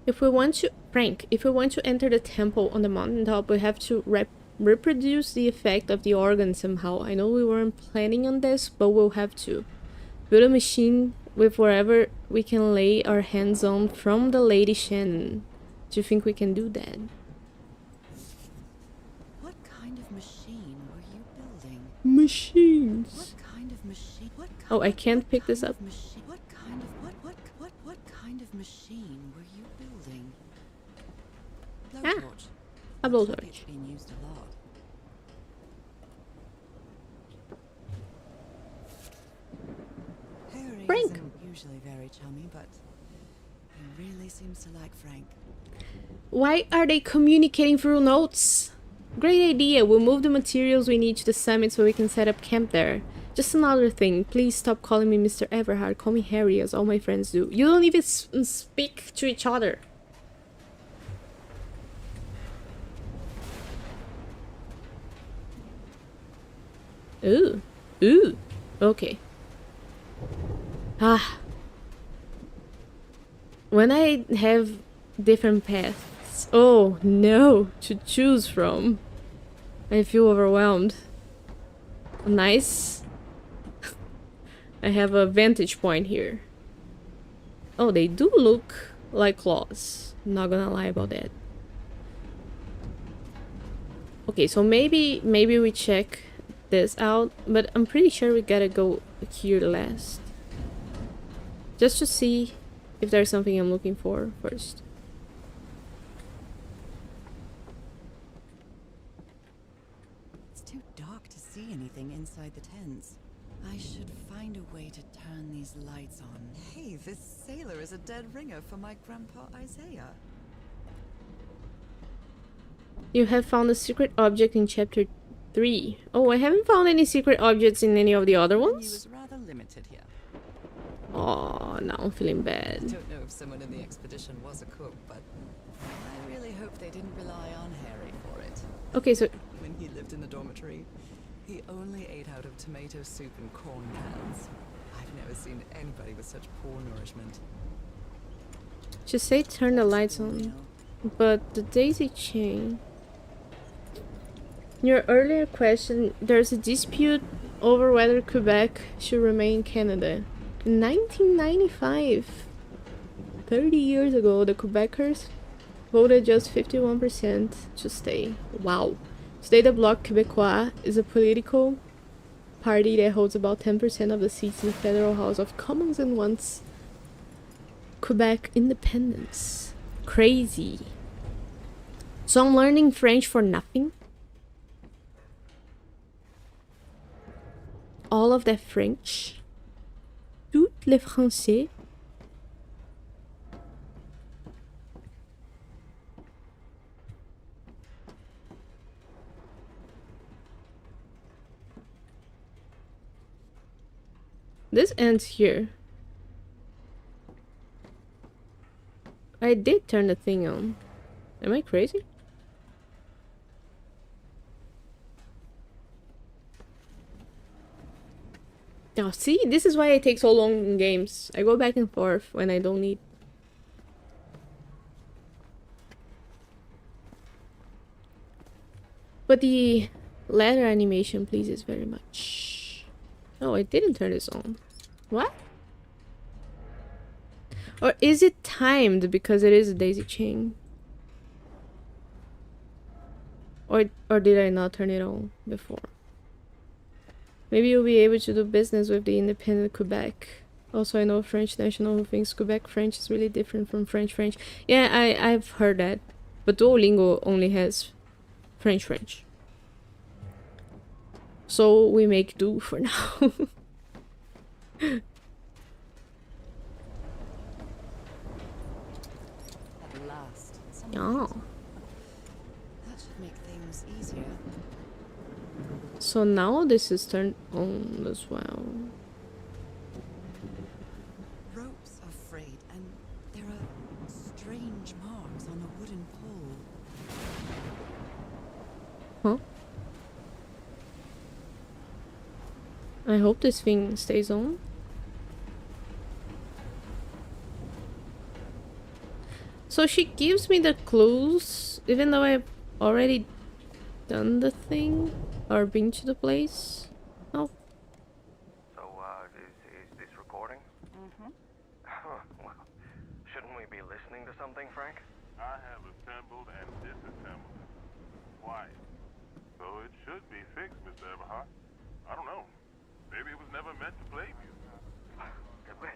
If we want to, Frank, if we want to enter the temple on the mountaintop, we have to reproduce the effect of the organ somehow. I know we weren't planning on this, but we'll have to. Build a machine with wherever we can lay our hands on from the Lady Shannon. Do you think we can do that? What kind of machine were you building? Machines. What kind of machine? What kind Oh, I of- can't what pick this kind up. of machi- What kind of what kind of machine were you building? Blowtorch. A Looks like blowtorch. it's been used a lot. Harry Frank. isn't usually very chummy, but he really seems to like Frank. Why are they communicating through notes? Great idea. We'll move the materials we need to the summit so we can set up camp there. Just another thing. Please stop calling me Mr. Everhard. Call me Harry, as all my friends do. You don't even speak to each other. Ooh. Ooh. Okay. Ah. when I have different paths, oh no, to choose from, I feel overwhelmed. Nice. I have a vantage point here. Oh, they do look like claws. Not gonna lie about that. Okay, so maybe we check this out, but I'm pretty sure we gotta go here last. Just to see if there's something I'm looking for first. It's too dark to see anything inside the tents. I should find a way to turn these lights on. Hey, this sailor is a dead ringer for my grandpa Isaiah. You have found a secret object in chapter 3. Oh, I haven't found any secret objects in any of the other He ones? was rather limited here. Oh, now I'm feeling bad. Don't know if someone in the expedition was a cook, but I really hope they didn't rely on Harry for it. Okay, so When he lived in the dormitory, he only ate out of tomato soup and corn cans. I've never seen anybody with such poor nourishment. just say turn the lights Poor on. meal. But the daisy chain. In your earlier question, there's a dispute over whether Quebec should remain Canada. In 1995, 30 years ago, the Quebecers voted just 51% to stay. Wow. Today, the Bloc Québécois is a political party that holds about 10% of the seats in the Federal House of Commons and wants Quebec independence. Crazy. So I'm learning French for nothing? All of that French? Tout le français? This ends here. I did turn the thing on. Am I crazy? Oh, see? This is why it takes so long in games. I go back and forth when I don't need. But the ladder animation pleases very much. Oh, I didn't turn this on. What? Or is it timed because it is a daisy chain? Or did I not turn it on before? Maybe you'll be able to do business with the independent Quebec. Also, I know a French national who thinks Quebec French is really different from French French. Yeah, I've heard that. But Duolingo only has French French. So we make do for now. At last. Oh. That should make things easier. So now this is turned on as well. Ropes are frayed, and there are strange marks on the wooden pole. Huh? I hope this thing stays on. So she gives me the clues, even though I've already done the thing or been to the place. Oh, So, is this recording? Mm-hmm. Well, shouldn't we be listening to something, Frank? I have assembled and disassembled it. Twice. So it should be fixed, Mr. Everhart. I don't know. Maybe it was never meant to blame you. Wait.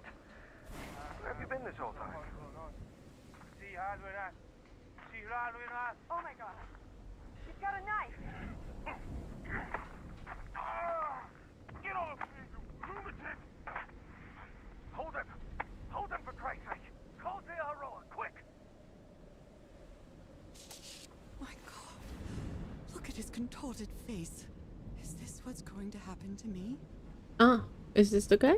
Where have you been this whole time? Oh my god. He's got a knife. Get off me, you lunatic! Hold him! Hold him, for Christ's sake! Call the Aroa, quick! My god. Look at his contorted face. Is this what's going to happen to me? is this the guy?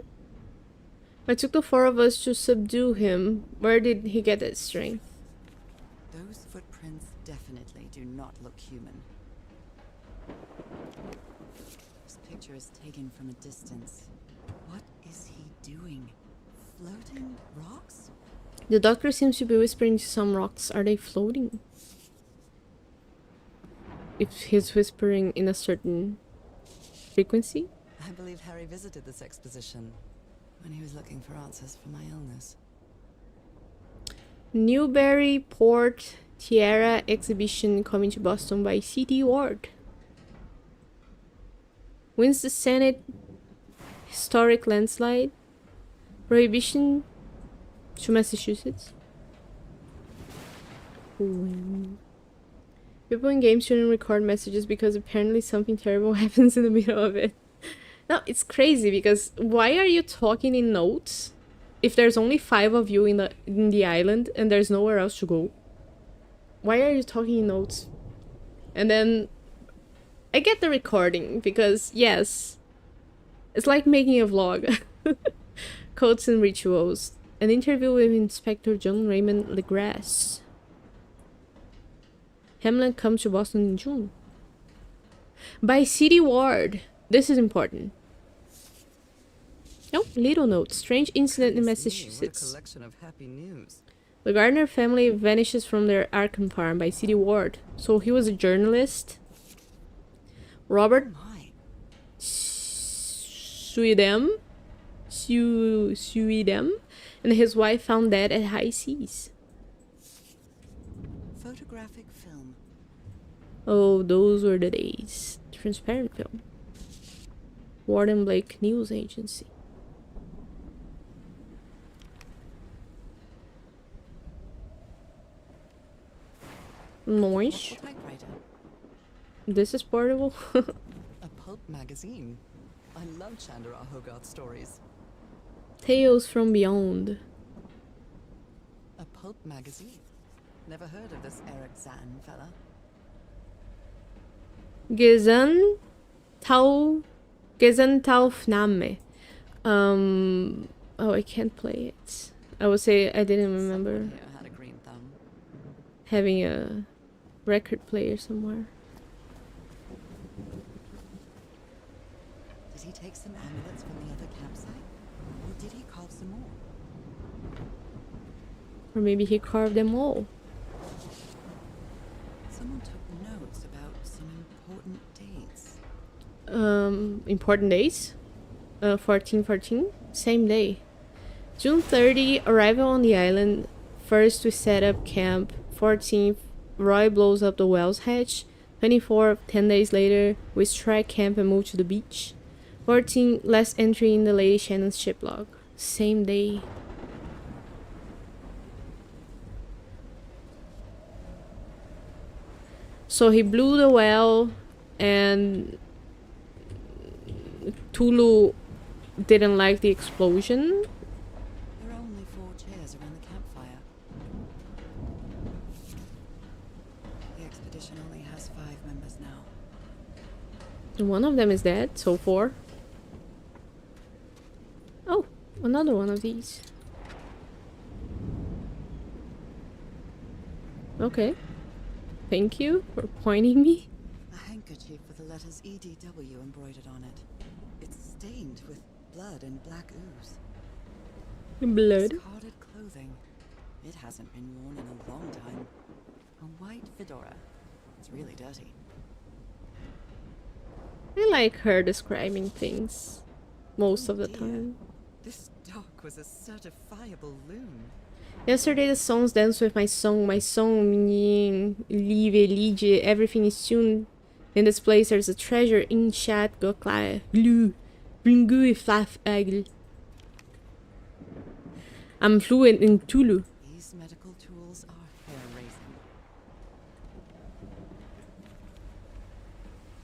It took the four of us to subdue him. Where did he get that strength? Those footprints definitely do not look human. This picture is taken from a distance. What is he doing? Floating rocks? The doctor seems to be whispering to some rocks. Are they floating? If he's whispering in a certain frequency? I believe Harry visited this exposition when he was looking for answers for my illness. Newburyport Tiara exhibition coming to Boston by C.D. Ward. Wins the Senate historic landslide. Prohibition to Massachusetts. Ooh. People in games shouldn't record messages because apparently something terrible happens in the middle of it. No, it's crazy because why are you talking in notes if there's only 5 of you in the island and there's nowhere else to go? Why are you talking in notes? And then I get the recording because yes, it's like making a vlog. Codes and rituals. An interview with Inspector John Raymond Legrasse. Hamlet comes to Boston in June. By C.D. Ward. This is important. Oh, little note. Strange incident in Massachusetts. What a collection of happy news. The Gardner family vanishes from their Arkham farm by C.D. Ward. So he was a journalist. Robert My. Suidem, and his wife found dead at high seas. Photographic film. Oh, those were the days. Transparent film. Warden Blake News Agency. Noise. Portable typewriter. This is portable. A pulp magazine. I love Chandra Hogarth stories. Tales from Beyond. A pulp magazine. Never heard of this Eric Zahn fella. Gesandtaufnahme. Oh, I can't play it. I would say I didn't remember Someone here had a green thumb. having a record player somewhere. Did he take some amulets from the other campsite? Or did he carve some more? Or maybe he carved them all. Someone took notes about some important dates. Important days. 1414. Same day. June 30, arrival on the island. First, we set up camp. 14th, Roy blows up the whale's hatch. 24th, 10 days later, we strike camp and move to the beach. 14, last entry in the Lady Shannon's ship log. Same day. So he blew the whale and Tulu didn't like the explosion. There are only 4 chairs around the campfire. The expedition only has 5 members now. One of them is dead, so 4. Oh, another one of these. Okay. Thank you for pointing me. A handkerchief with the letters EDW embroidered on it. It's stained with blood and black ooze. Blood. Discarded clothing. It hasn't been worn in a long time. A white fedora. It's really dirty. I like her describing things most of the Dear, time. This dog was a certifiable loon. Yesterday the songs danced with my song, menino, live, lige, everything is tuned. In this place there's a treasure in chat, go klaar, glue, blingu, flaf, agl. I'm fluent in Tulu. These medical tools are hair-raising.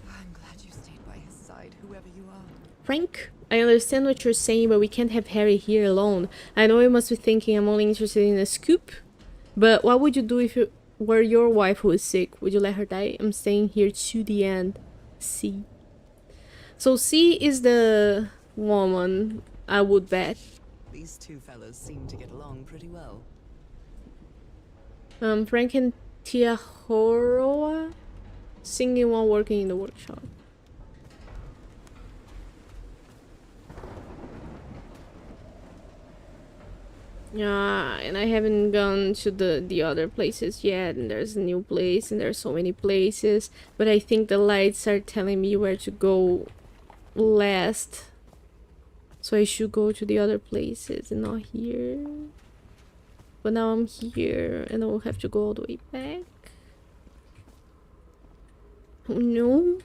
I'm glad you stayed by his side, whoever you are. Frank, I understand what you're saying, but we can't have Harry here alone. I know you must be thinking I'm only interested in a scoop, but what would you do if it were your wife who is sick? Would you let her die? I'm staying here to the end. C. So C is the woman, I would bet. These 2 fellows seem to get along pretty well. Frank and Tia Horoa singing while working in the workshop. Yeah, and I haven't gone to the other places yet, and there's a new place, and there's so many places, but I think the lights are telling me where to go last. So I should go to the other places and not here. But now I'm here, and I will have to go all the way back. Oh no.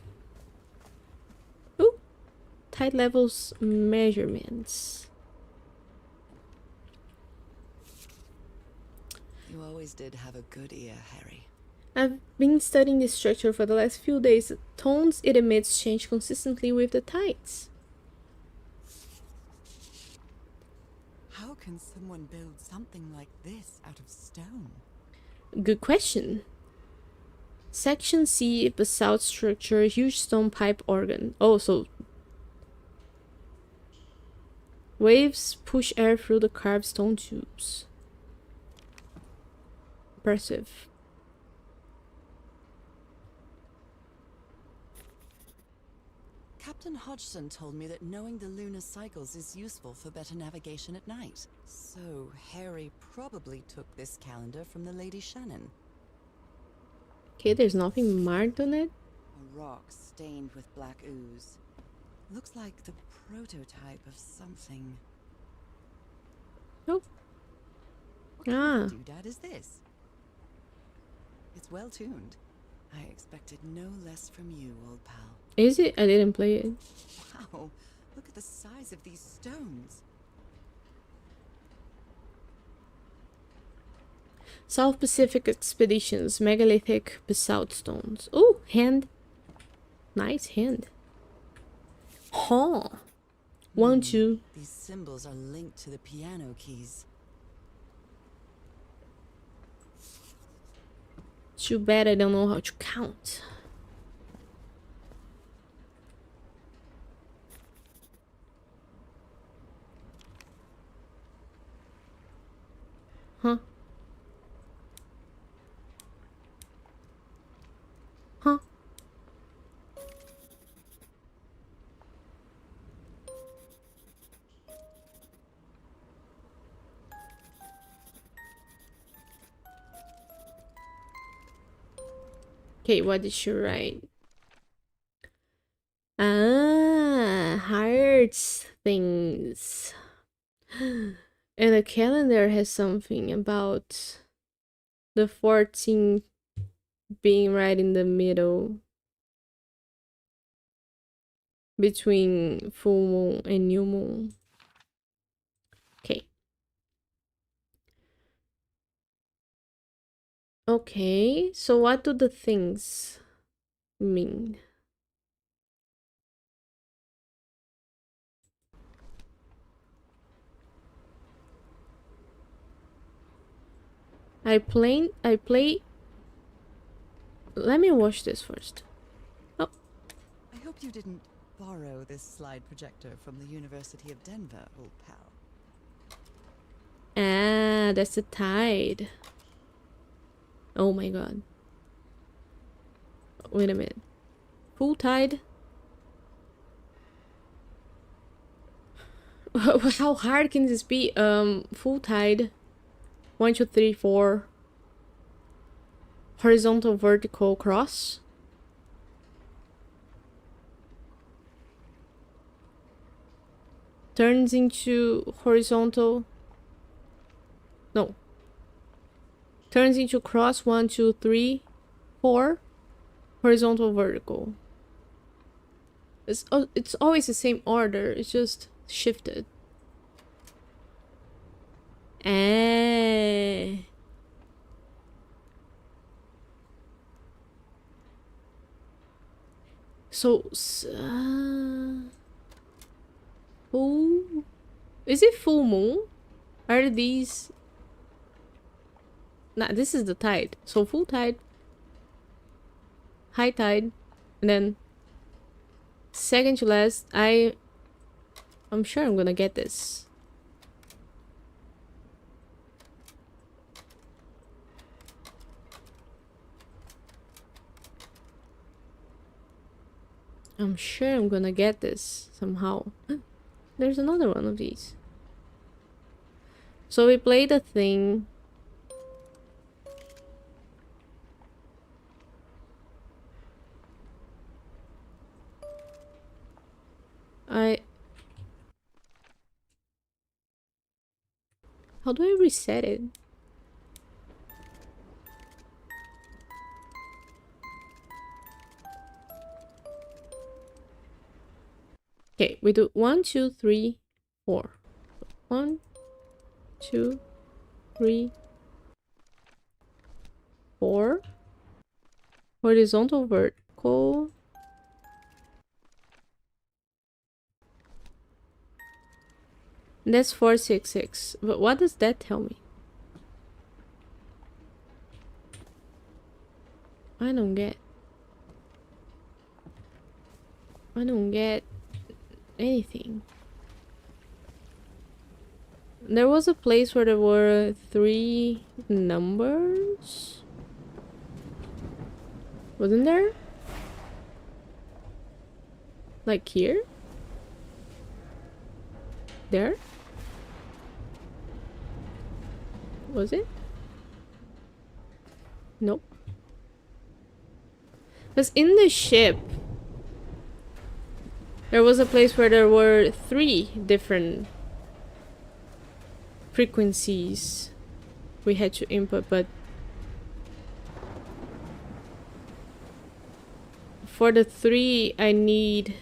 Oh, tide levels measurements. You always did have a good ear, Harry. I've been studying this structure for the last few days. The tones it emits change consistently with the tides. How can someone build something like this out of stone? Good question. Section C, basalt structure, huge stone pipe organ. Oh, so waves push air through the carved stone tubes. Impressive. Captain Hodgson told me that knowing the lunar cycles is useful for better navigation at night. So Harry probably took this calendar from the Lady Shannon. Okay, there's nothing marked on it. A rock stained with black ooze. Looks like the prototype of something. Oh. What kind Ah. of doodad is this? It's well tuned. I expected no less from you, old pal. Is it? I didn't play it. Wow, look at the size of these stones. South Pacific Expeditions, megalithic basalt stones. Oh, hand. Nice hand. Huh. 1, 2. These symbols are linked to the piano keys. Too bad I don't know how to count. Huh? Huh? Okay, what did she write? Ah, hearts things. And the calendar has something about the 14 being right in the middle between full moon and new moon. Okay. Okay, so what do the things mean? I play. Let me watch this first. Oh, I hope you didn't borrow this slide projector from the University of Denver, old pal. ah, that's the tide. Oh my god. Wait a minute. Full tide? How hard can this be? Full tide. 1, 2, 3, 4. Horizontal, vertical, cross. Turns into horizontal. No. Turns into cross 1, 2, 3, 4. Horizontal, vertical. It's always the same order. It's just shifted. Eh. So, full... Is it full moon? Are these... Nah, this is the tide. So full tide, high tide, and then second to last. I'm sure I'm gonna get this. I'm sure I'm gonna get this somehow. There's another one of these. So we played the thing. How do I reset it? Okay, we do 1, 2, 3, 4. 1, 2, 3, 4. Horizontal, vertical. That's 466. But what does that tell me? I don't get anything. There was a place where there were 3 numbers. Wasn't there? Like here? There? Was it? Nope. Because in the ship, there was a place where there were 3 different frequencies we had to input, but for the 3 I need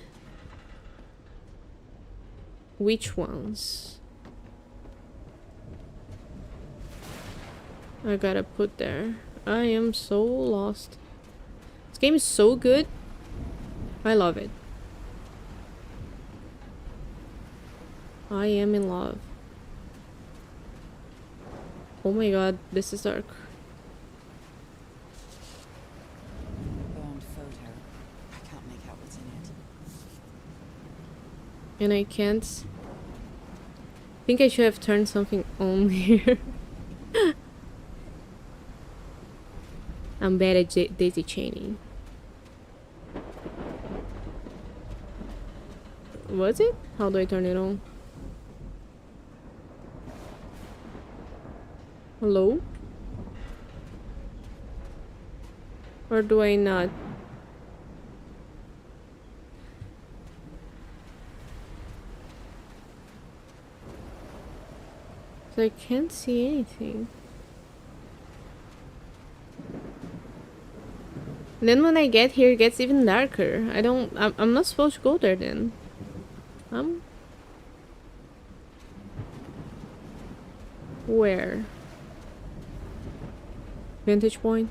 which ones? I gotta put there. I am so lost. This game is so good. I love it. I am in love. Oh my god, this is dark. Burned photo. I can't make out what's in it. And I can't... I think I should have turned something on here. I'm bad at daisy chaining. Was it? How do I turn it on? Hello? Or do I not? So I can't see anything. And then when I get here, it gets even darker. I'm not supposed to go there then. Where? Vantage point?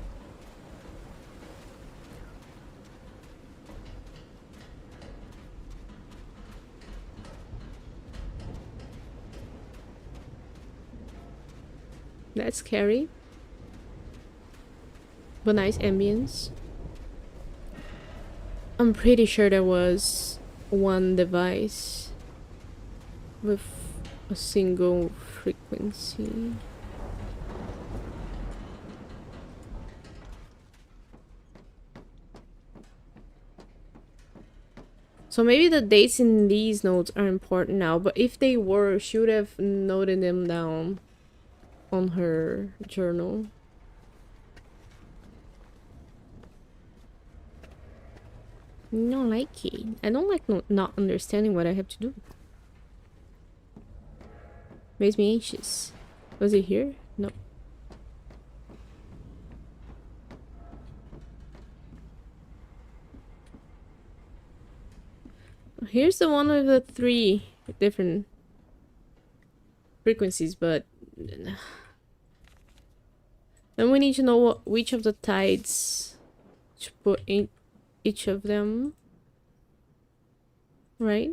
That's scary. But nice ambience. I'm pretty sure there was one device with a single frequency. So maybe the dates in these notes are important now, but if they were, she would have noted them down on her journal. I don't like it. I don't like not understanding what I have to do. Makes me anxious. Was it here? No. Here's the one with the 3 different frequencies, but then we need to know which of the tides to put in each of them, right?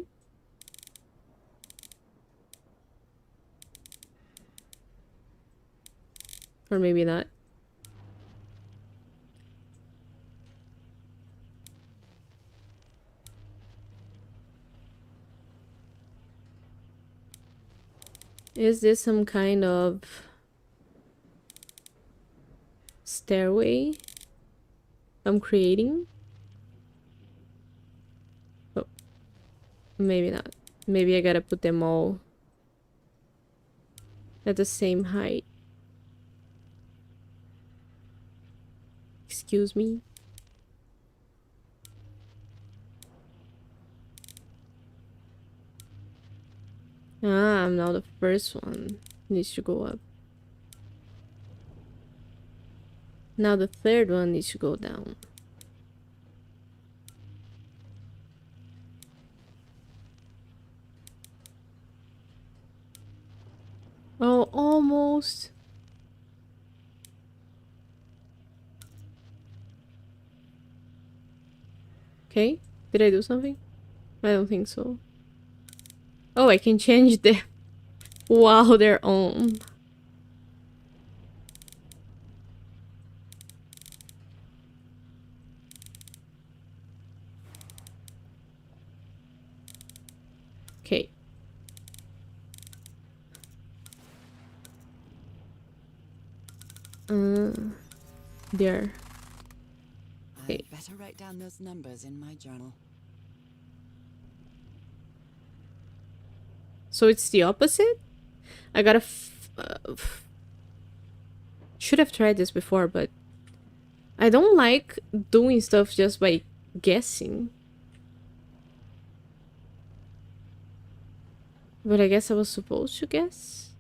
Or maybe not. Is this some kind of stairway I'm creating? Oh, maybe not. Maybe I gotta put them all at the same height. Excuse me. Ah, now the first one needs to go up. Now the third one needs to go down. Oh, almost. Okay, did I do something? I don't think so. Oh, I can change them while they're on. Okay. There. Okay. I'd better write down those numbers in my journal. So it's the opposite? I gotta should have tried this before, but I don't like doing stuff just by guessing. But I guess I was supposed to guess.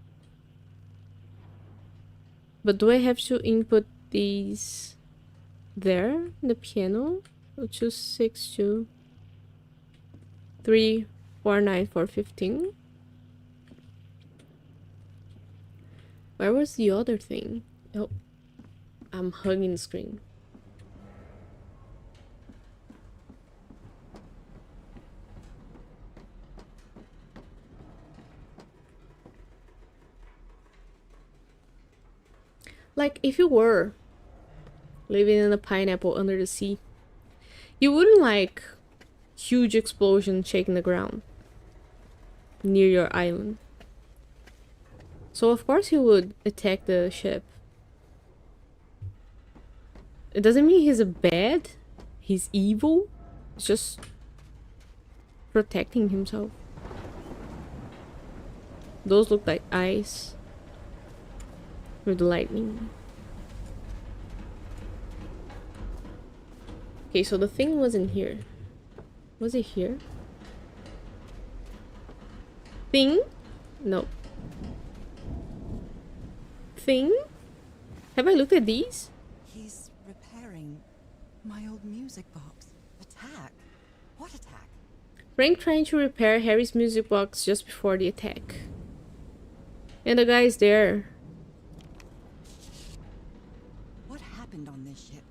But do I have to input these there in the piano? 262 3 4 9 4 15. Where was the other thing? Oh, I'm hugging the screen. Like, if you were living in a pineapple under the sea, you wouldn't like huge explosion shaking the ground near your island. So of course he would attack the ship. It doesn't mean he's a bad, he's evil. It's just protecting himself. Those look like eyes with the lightning. Okay, so the thing wasn't here. Was it here? Thing? No. Thing? Have I looked at these? He's repairing my old music box. Attack? What attack? Frank trying to repair Harry's music box just before the attack. And the guy's there. What happened on this ship?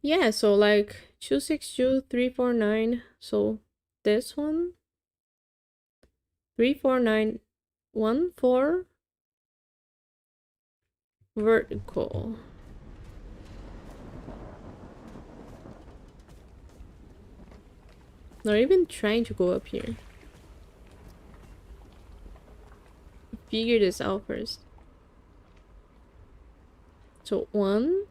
Yeah, so like 262 349. So this one 34914 vertical. Not even trying to go up here. Figure this out first. So 1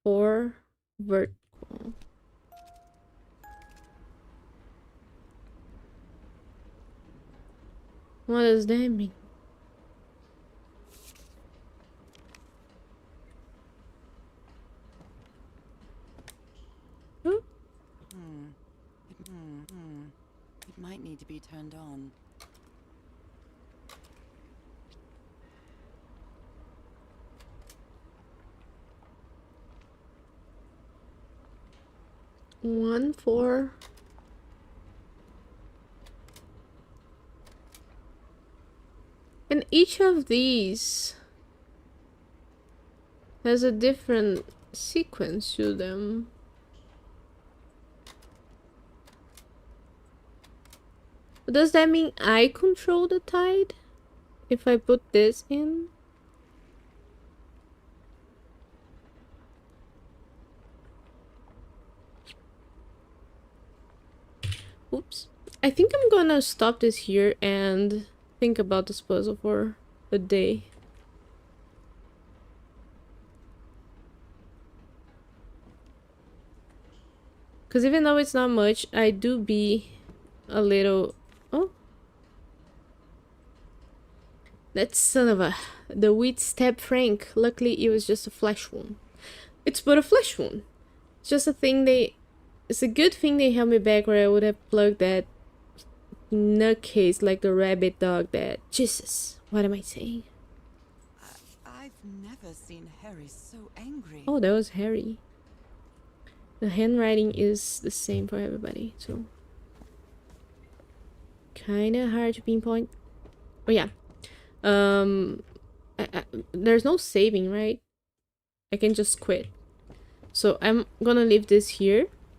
4 vertical. What does that mean? Huh? It might need to be turned on. One, 4. And each of these has a different sequence to them. Does that mean I control the tide? If I put this in? Oops. I think I'm gonna stop this here and think about this puzzle for a day. Because even though it's not much, I do be a little... Oh. That son of a... The wheat stabbed Frank. Luckily, it was just a flesh wound. It's but a flesh wound. It's just a thing they... It's a good thing they held me back, or I would have plugged that nutcase like the rabbit dog that... Jesus, what am I saying? I've never seen Harry so angry. Oh, that was Harry. The handwriting is the same for everybody, so... Kinda hard to pinpoint. Oh yeah. There's no saving, right? I can just quit. So I'm gonna leave this here.